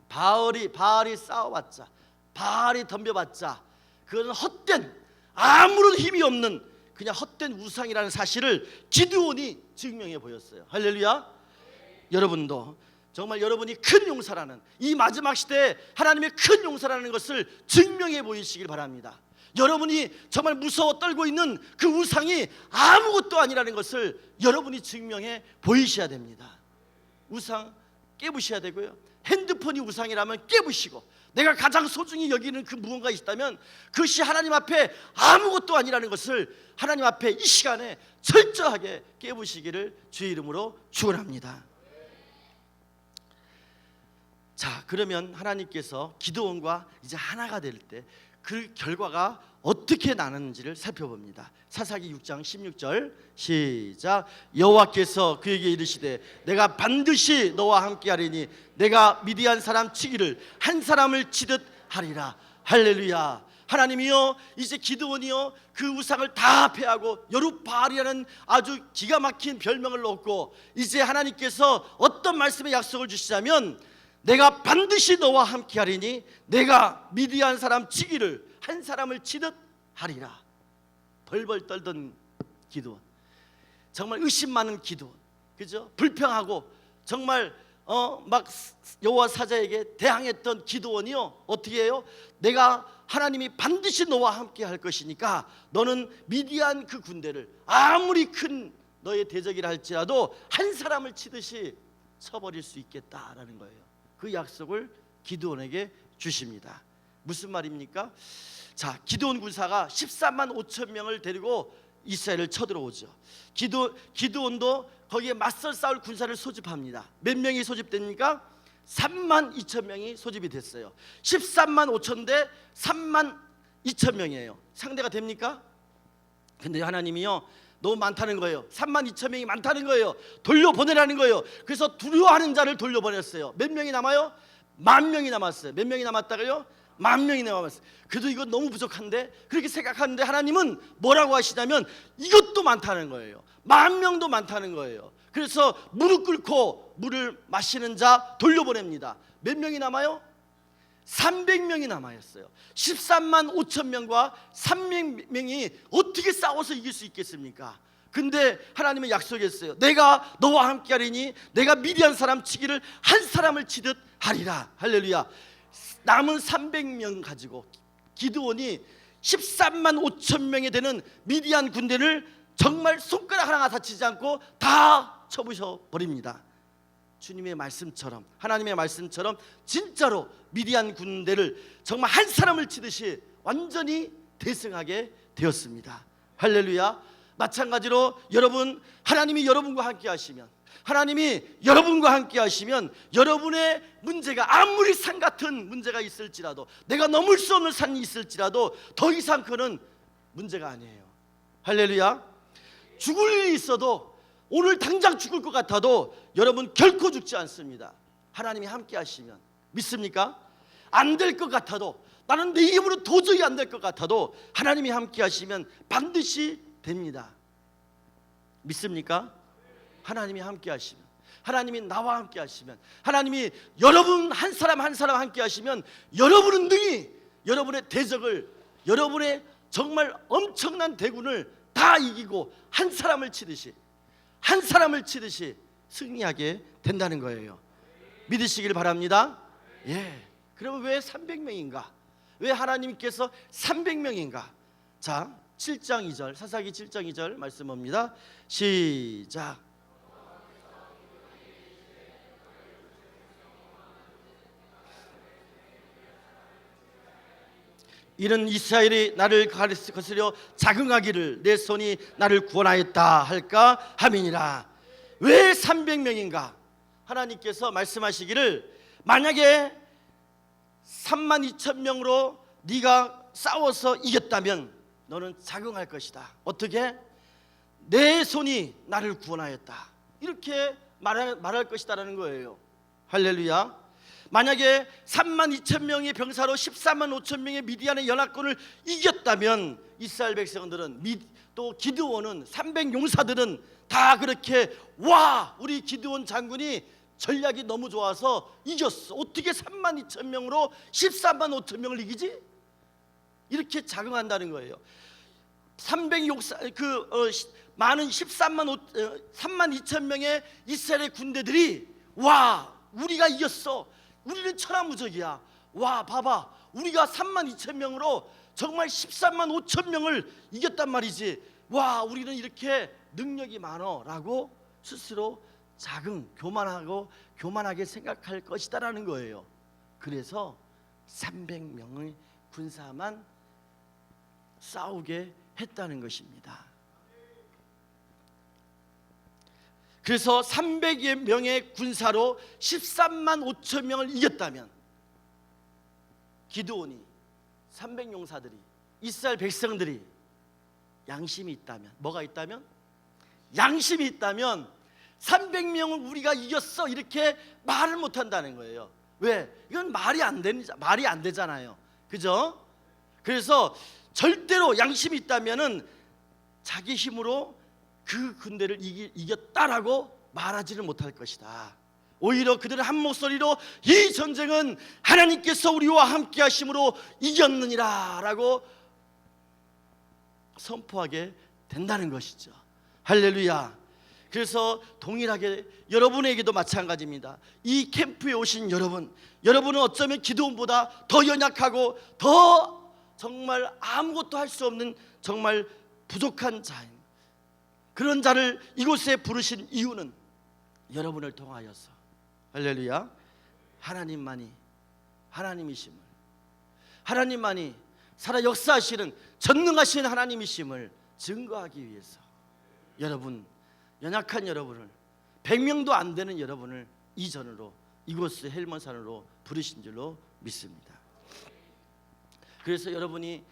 바알이 싸워봤자 바알이 덤벼봤자 그것은 헛된 아무런 힘이 없는 그냥 헛된 우상이라는 사실을 기드온이 증명해 보였어요. 할렐루야. 여러분도 정말 여러분이 큰 용사라는 이 마지막 시대에 하나님의 큰 용사라는 것을 증명해 보이시길 바랍니다. 여러분이 정말 무서워 떨고 있는 그 우상이 아무것도 아니라는 것을 여러분이 증명해 보이셔야 됩니다. 우상 깨부셔야 되고요. 핸드폰이 우상이라면 깨부시고 내가 가장 소중히 여기는 그 무언가 있다면 그것이 하나님 앞에 아무것도 아니라는 것을 하나님 앞에 이 시간에 철저하게 깨부시기를 주의 이름으로 축원합니다. 자, 그러면 하나님께서 기드온과 이제 하나가 될 때 그 결과가 어떻게 나는지를 살펴봅니다. 사사기 6장 16절 시작. 여호와께서 그에게 이르시되 내가 반드시 너와 함께하리니 내가 미디안 사람 치기를 한 사람을 치듯 하리라. 할렐루야. 하나님이요 이제 기드온이요 그 우상을 다 패하고 여룻바알이라는 아주 기가 막힌 별명을 얻고 이제 하나님께서 어떤 말씀의 약속을 주시자면 내가 반드시 너와 함께하리니 내가 미디안 사람 치기를 한 사람을 치듯 하리라. 벌벌 떨던 기드온, 정말 의심 많은 기드온, 그죠? 불평하고 정말 막 여호와 사자에게 대항했던 기드온이요 어떻게 해요? 내가 하나님이 반드시 너와 함께 할 것이니까 너는 미디안 그 군대를 아무리 큰 너의 대적이라 할지라도 한 사람을 치듯이 쳐버릴 수 있겠다라는 거예요. 그 약속을 기드온에게 주십니다. 무슨 말입니까? 자, 기드온 군사가 13만 5천 명을 데리고 이스라엘을 쳐들어오죠. 기드온도 거기에 맞설 싸울 군사를 소집합니다. 몇 명이 소집됩니까? 3만 2천 명이 소집이 됐어요. 13만 5천 대 3만 2천 명이에요. 상대가 됩니까? 근데 하나님이요 너무 많다는 거예요. 3만 2천 명이 많다는 거예요. 돌려보내라는 거예요. 그래서 두려워하는 자를 돌려보냈어요. 몇 명이 남아요? 10,000명이 남았어요. 몇 명이 남았다고요? 10,000명이 남았어요. 그래도 이건 너무 부족한데 그렇게 생각하는데 하나님은 뭐라고 하시냐면 이것도 많다는 거예요. 10,000명도 많다는 거예요. 그래서 무릎 꿇고 물을 마시는 자 돌려보냅니다. 몇 명이 남아요? 300명이 남아있어요. 13만 5천 명과 300명이 어떻게 싸워서 이길 수 있겠습니까? 근데 하나님은 약속했어요. 내가 너와 함께 하리니 내가 미디안 사람 치기를 한 사람을 치듯 하리라. 할렐루야. 남은 300명 가지고 기드온이 13만 5천 명이 되는 미디안 군대를 정말 손가락 하나 다치지 않고 다 쳐부셔 버립니다. 주님의 말씀처럼, 하나님의 말씀처럼 진짜로 미디안 군대를 정말 한 사람을 치듯이 완전히 대승하게 되었습니다. 할렐루야. 마찬가지로 여러분, 하나님이 여러분과 함께 하시면, 하나님이 여러분과 함께 하시면 여러분의 문제가 아무리 산 같은 문제가 있을지라도, 내가 넘을 수 없는 산이 있을지라도 더 이상 그는 문제가 아니에요. 할렐루야. 죽을 일이 있어도, 오늘 당장 죽을 것 같아도 여러분 결코 죽지 않습니다. 하나님이 함께 하시면. 믿습니까? 안 될 것 같아도, 나는 내 힘으로 도저히 안 될 것 같아도 하나님이 함께 하시면 반드시 됩니다. 믿습니까? 하나님이 함께 하시면, 하나님이 나와 함께 하시면, 하나님이 여러분 한 사람 한 사람 함께 하시면 여러분은 능히 여러분의 대적을, 여러분의 정말 엄청난 대군을 다 이기고 한 사람을 치듯이, 한 사람을 치듯이 승리하게 된다는 거예요. 믿으시길 바랍니다. 예. 그러면 왜 300명인가? 왜 하나님께서 300명인가? 자, 7장 2절, 사사기 7장 2절 말씀 봅니다. 시작. 이는 이스라엘이 나를 거스려 자긍하기를 내 손이 나를 구원하였다 할까 함이니라. 왜 300명인가? 하나님께서 말씀하시기를, 만약에 32,000명으로 네가 싸워서 이겼다면 너는 자긍할 것이다. 어떻게? 내 손이 나를 구원하였다. 이렇게 말할 것이다라는 거예요. 할렐루야. 만약에 32,000명의 병사로 14만 5천 명의 미디안의 연합군을 이겼다면 이스라엘 백성들은, 또 기드온은, 300용사들은 다 그렇게, 와, 우리 기드온 장군이 전략이 너무 좋아서 이겼어. 어떻게 32,000명으로 14만 5천 명을 이기지? 이렇게 자긍한다는 거예요. 300용사, 많은 3만 2천 명의 이스라엘의 군대들이, 와, 우리가 이겼어. 우리는 천하무적이야. 와, 봐봐, 우리가 3만 2천 명으로 정말 13만 5천 명을 이겼단 말이지. 와, 우리는 이렇게 능력이 많어 라고 스스로 교만하게 생각할 것이다라는 거예요. 그래서 300명의 군사만 싸우게 했다는 것입니다. 그래서 300명의 군사로 13만 5천 명을 이겼다면, 기드온이, 300용사들이, 이스라엘 백성들이 양심이 있다면, 뭐가 있다면? 양심이 있다면 300명을 우리가 이겼어 이렇게 말을 못한다는 거예요. 왜? 이건 말이 안 되잖아요. 그죠? 그래서 절대로 양심이 있다면은 자기 힘으로 그 군대를 이겼다라고 말하지를 못할 것이다. 오히려 그들은 한 목소리로 이 전쟁은 하나님께서 우리와 함께 하심으로 이겼느니라 라고 선포하게 된다는 것이죠. 할렐루야. 그래서 동일하게 여러분에게도 마찬가지입니다. 이 캠프에 오신 여러분은 어쩌면 기드온보다 더 연약하고 더 정말 아무것도 할 수 없는 정말 부족한 자입니다. 그런 자를 이곳에 부르신 이유는 여러분을 통하여서, 할렐루야, 하나님만이 하나님이심을, 하나님만이 살아 역사하시는 전능하신 하나님이심을 증거하기 위해서 여러분, 연약한 여러분을, 100명도 안 되는 여러분을 이전으로 이곳 헬몬산으로 부르신 줄로 믿습니다. 그래서 여러분의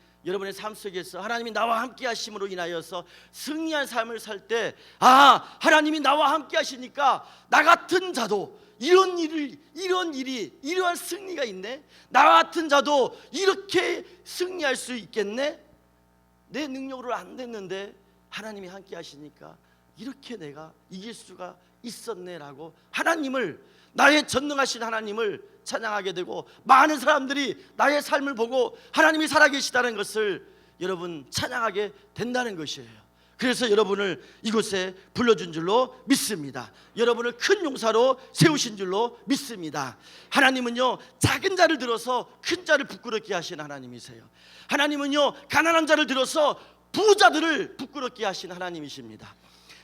삶 속에서 하나님이 나와 함께 하심으로 인하여서 승리한 삶을 살 때, 아, 하나님이 나와 함께 하시니까 나 같은 자도 이러한 승리가 있네. 나 같은 자도 이렇게 승리할 수 있겠네. 내 능력으로 안 됐는데 하나님이 함께 하시니까 이렇게 내가 이길 수가 있었네라고 하나님을, 나의 전능하신 하나님을 찬양하게 되고, 많은 사람들이 나의 삶을 보고 하나님이 살아계시다는 것을 여러분 찬양하게 된다는 것이에요. 그래서 여러분을 이곳에 불러준 줄로 믿습니다. 여러분을 큰 용사로 세우신 줄로 믿습니다. 하나님은요, 작은 자를 들어서 큰 자를 부끄럽게 하신 하나님이세요. 하나님은요, 가난한 자를 들어서 부자들을 부끄럽게 하신 하나님이십니다.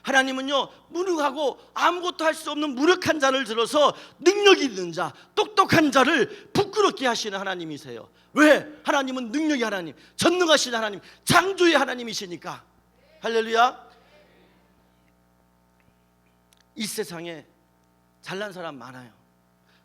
하나님은요, 무능하고 아무것도 할 수 없는 무력한 자를 들어서 능력 있는 자, 똑똑한 자를 부끄럽게 하시는 하나님이세요. 왜? 하나님은 능력의 하나님, 전능하신 하나님, 창조의 하나님이시니까. 할렐루야. 이 세상에 잘난 사람 많아요.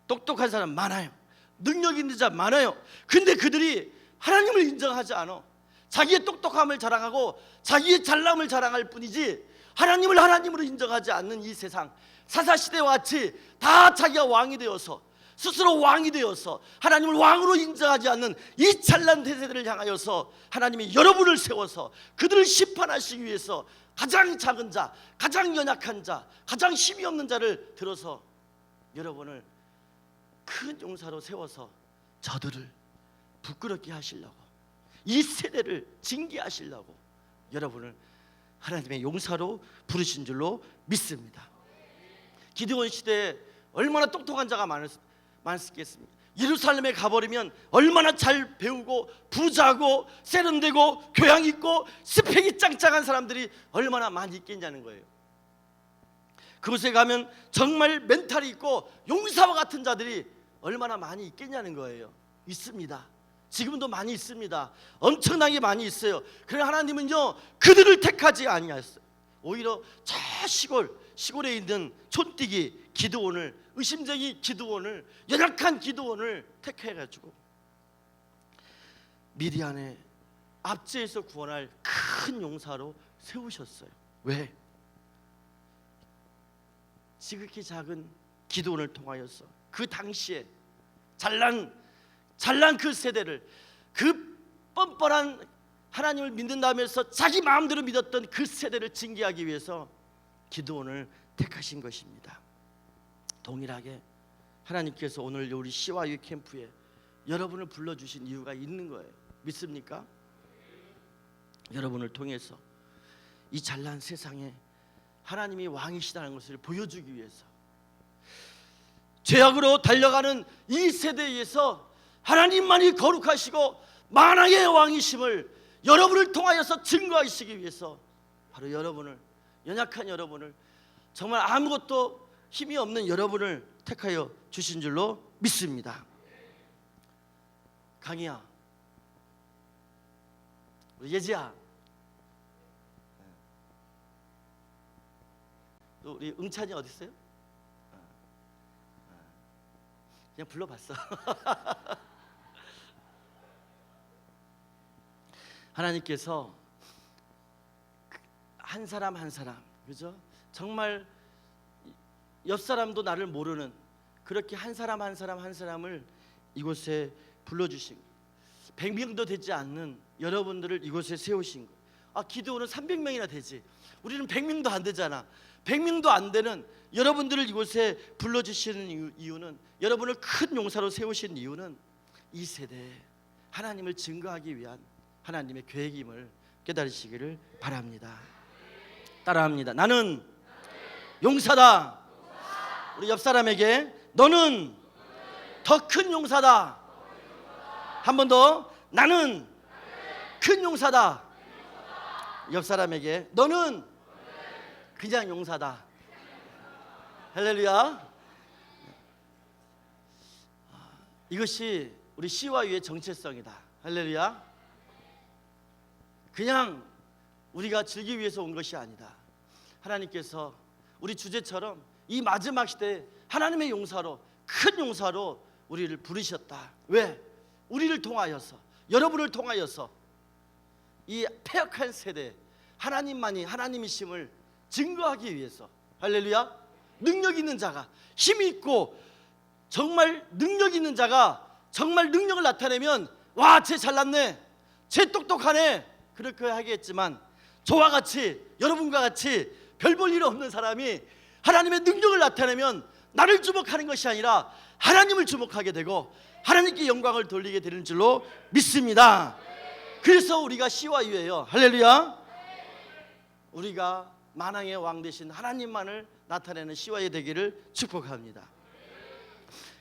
똑똑한 사람 많아요. 능력 있는 자 많아요. 근데 그들이 하나님을 인정하지 않아. 자기의 똑똑함을 자랑하고 자기의 잘남을 자랑할 뿐이지 하나님을 하나님으로 인정하지 않는 이 세상, 사사시대와 같이 다 자기가 왕이 되어서 스스로 왕이 되어서 하나님을 왕으로 인정하지 않는 이 찬란 대세들을 향하여서 하나님이 여러분을 세워서 그들을 심판하시기 위해서 가장 작은 자, 가장 연약한 자, 가장 힘이 없는 자를 들어서 여러분을 큰 용사로 세워서 저들을 부끄럽게 하시려고, 이 세대를 징계하시려고 여러분을 하나님의 용사로 부르신 줄로 믿습니다. 기드온 시대에 얼마나 똑똑한 자가 많았겠습니까? 예루살렘에 가버리면 얼마나 잘 배우고 부자고 세련되고 교양 있고 스펙이 짱짱한 사람들이 얼마나 많이 있겠냐는 거예요. 그곳에 가면 정말 멘탈이 있고 용사와 같은 자들이 얼마나 많이 있겠냐는 거예요. 있습니다. 지금도 많이 있습니다. 엄청나게 많이 있어요. 그러나 하나님은요, 그들을 택하지 아니하셨어요. 오히려 저 시골에 있는 촌띠기 기드온을, 의심쟁이 기드온을, 연약한 기드온을 택해가지고 미디안의 압제에서 구원할 큰 용사로 세우셨어요. 왜? 지극히 작은 기드온을 통하여서 그 당시에 잘난 그 세대를, 그 뻔뻔한 하나님을 믿는다면서 자기 마음대로 믿었던 그 세대를 징계하기 위해서 기드온을 택하신 것입니다. 동일하게 하나님께서 오늘 우리 시와유 캠프에 여러분을 불러주신 이유가 있는 거예요. 믿습니까? 여러분을 통해서 이 잘난 세상에 하나님이 왕이시다는 것을 보여주기 위해서, 죄악으로 달려가는 이 세대에서 하나님만이 거룩하시고 만왕의 왕이심을 여러분을 통하여서 증거하시기 위해서 바로 여러분을, 연약한 여러분을, 정말 아무것도 힘이 없는 여러분을 택하여 주신 줄로 믿습니다. 강희야, 우리 예지야, 또 우리 응찬이 어디 있어요? 그냥 불러봤어. 하나님께서 한 사람 한 사람, 그죠? 정말 옆 사람도 나를 모르는 그렇게 한 사람 한 사람 한 사람을 이곳에 불러주신, 100명도 되지 않는 여러분들을 이곳에 세우신 거. 기드온은 300명이나 되지, 우리는 100명도 안 되잖아. 100명도 안 되는 여러분들을 이곳에 불러주시는 이유는, 여러분을 큰 용사로 세우신 이유는 이 세대에 하나님을 증거하기 위한 하나님의 계획임을 깨달으시기를 바랍니다. 따라합니다. 나는 용사다. 우리 옆 사람에게 너는 더 큰 용사다. 한 번 더. 나는 큰 용사다. 옆 사람에게 너는 그냥 용사다. 할렐루야. 이것이 우리 시와유의 정체성이다. 할렐루야. 그냥 우리가 즐기기 위해서 온 것이 아니다. 하나님께서 우리 주제처럼 이 마지막 시대에 하나님의 용사로, 큰 용사로 우리를 부르셨다. 왜? 우리를 통하여서, 여러분을 통하여서 이 패역한 세대에 하나님만이 하나님이심을 증거하기 위해서. 할렐루야. 능력 있는 자가, 힘이 있고 정말 능력 있는 자가 정말 능력을 나타내면 와, 쟤 잘났네, 쟤 똑똑하네, 그렇게 하겠지만 저와 같이, 여러분과 같이 별 볼 일 없는 사람이 하나님의 능력을 나타내면 나를 주목하는 것이 아니라 하나님을 주목하게 되고 하나님께 영광을 돌리게 되는 줄로 믿습니다. 그래서 우리가 시와유예요. 할렐루야. 우리가 만왕의 왕 되신 하나님만을 나타내는 시와의 되기를 축복합니다.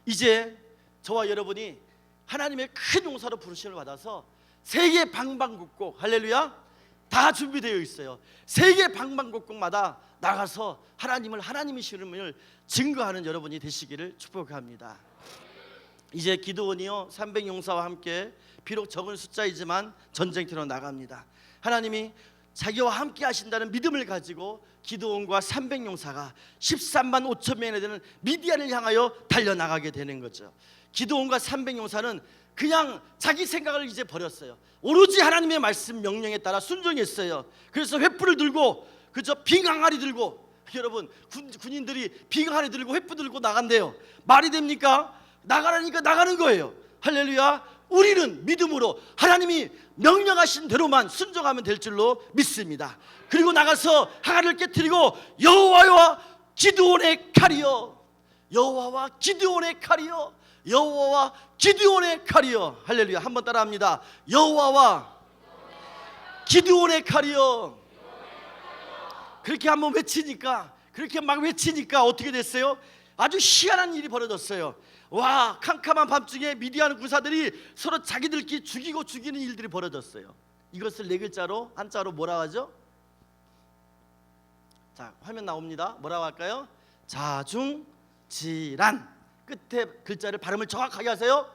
이제 저와 여러분이 하나님의 큰 용사로 부르심을 받아서 세계 방방곡곡, 할렐루야, 다 준비되어 있어요. 세계 방방곡곡마다 나가서 하나님이심을 증거하는 여러분이 되시기를 축복합니다. 이제 기드온이요 300용사와 함께 비록 적은 숫자이지만 전쟁터로 나갑니다. 하나님이 자기와 함께 하신다는 믿음을 가지고 기드온과 300용사가 13만 5천 명이나 되는 미디안을 향하여 달려나가게 되는 거죠. 기드온과 300용사는 그냥 자기 생각을 이제 버렸어요. 오로지 하나님의 말씀 명령에 따라 순종했어요. 그래서 횃불을 들고 그저 빙 항아리 들고, 여러분 군인들이 빙 항아리 들고 횃불 들고 나간대요. 말이 됩니까? 나가라니까 나가는 거예요. 할렐루야. 우리는 믿음으로 하나님이 명령하신 대로만 순종하면 될 줄로 믿습니다. 그리고 나가서 항아리를 깨뜨리고 여호와와 기드온의 칼이여, 여호와와 기드온의 칼이여, 여호와와 기드온의 칼이여. 할렐루야. 한번 따라합니다. 여호와와 기드온의 칼이여. 그렇게 한번 외치니까, 그렇게 막 외치니까 어떻게 됐어요? 아주 희한한 일이 벌어졌어요. 와, 캄캄한 밤중에 미디안 군사들이 서로 자기들끼리 죽이고 죽이는 일들이 벌어졌어요. 이것을 네 글자로, 한자로 뭐라고 하죠? 자, 화면 나옵니다. 뭐라고 할까요? 자중질환. 끝에 글자를 발음을 정확하게 하세요.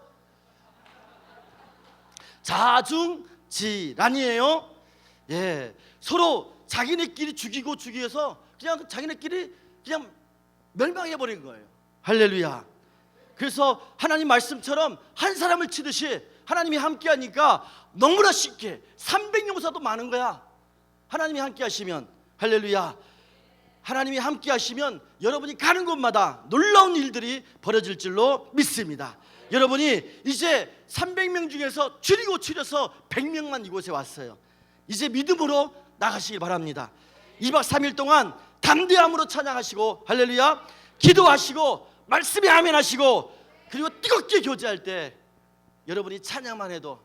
자중질환이에요. 예, 서로 자기네끼리 죽이고 죽여서 그냥 자기네끼리 그냥 멸망해 버린 거예요. 할렐루야. 그래서 하나님 말씀처럼 한 사람을 치듯이 하나님이 함께하니까 너무나 쉽게 300용사도 많은 거야. 하나님이 함께하시면, 할렐루야, 하나님이 함께하시면 여러분이 가는 곳마다 놀라운 일들이 벌어질 줄로 믿습니다. 여러분이 이제 300명 중에서 줄여서 100명만 이곳에 왔어요. 이제 믿음으로 나가시길 바랍니다. 2박 3일 동안 담대함으로 찬양하시고, 할렐루야, 기도하시고 말씀에 아멘하시고, 그리고 뜨겁게 교제할 때 여러분이 찬양만 해도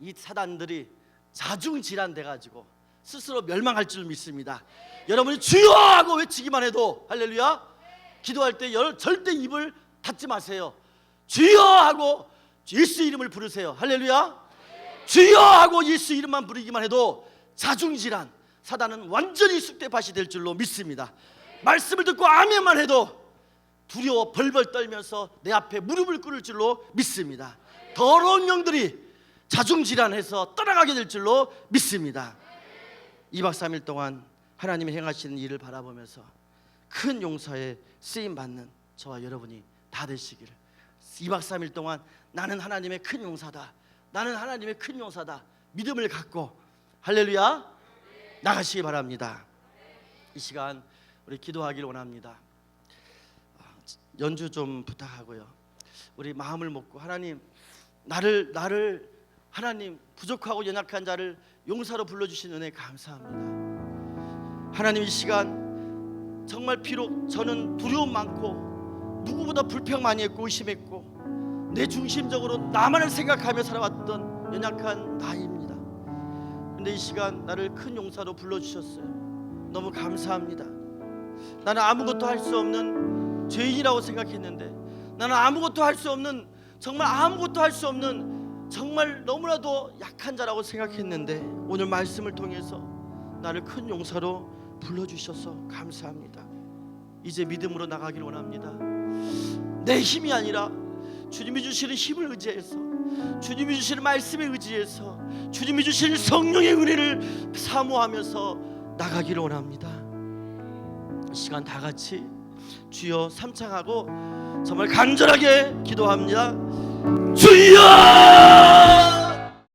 이 사단들이 자중질환 돼가지고 스스로 멸망할 줄 믿습니다. 여러분이 주여 하고 외치기만 해도, 할렐루야, 기도할 때 절대 입을 닫지 마세요. 주여 하고 예수 이름을 부르세요. 할렐루야. 주여 하고 예수 이름만 부르기만 해도 자중질환, 사단은 완전히 쑥대밭이 될 줄로 믿습니다. 말씀을 듣고 아멘만 해도 두려워 벌벌 떨면서 내 앞에 무릎을 꿇을 줄로 믿습니다. 더러운 영들이 자중질환해서 떠나가게 될 줄로 믿습니다. 2박 3일 동안 하나님이 행하시는 일을 바라보면서 큰 용사에 쓰임받는 저와 여러분이 다 되시기를, 2박 3일 동안 나는 하나님의 큰 용사다, 나는 하나님의 큰 용사다 믿음을 갖고, 할렐루야, 나가시기 바랍니다. 이 시간 우리 기도하기를 원합니다. 연주 좀 부탁하고요. 우리 마음을 먹고, 하나님, 나를 하나님 부족하고 연약한 자를 용사로 불러주신 은혜 감사합니다. 하나님, 이 시간 정말 비록 저는 두려움 많고 누구보다 불평 많이 했고 의심했고 내 중심적으로 나만을 생각하며 살아왔던 연약한 나입니다. 그런데 이 시간 나를 큰 용사로 불러주셨어요. 너무 감사합니다. 나는 아무것도 할 수 없는 죄인이라고 생각했는데, 나는 아무것도 할 수 없는, 정말 아무것도 할 수 없는 정말 너무나도 약한 자라고 생각했는데, 오늘 말씀을 통해서 나를 큰 용사로 불러주셔서 감사합니다. 이제 믿음으로 나가길 원합니다. 내 힘이 아니라 주님이 주시는 힘을 의지해서, 주님이 주시는 말씀에 의지해서, 주님이 주시는 성령의 은혜를 사모하면서 나가기를 원합니다. 이 시간 다 같이 주여 삼창하고 정말 간절하게 기도합니다. 주여!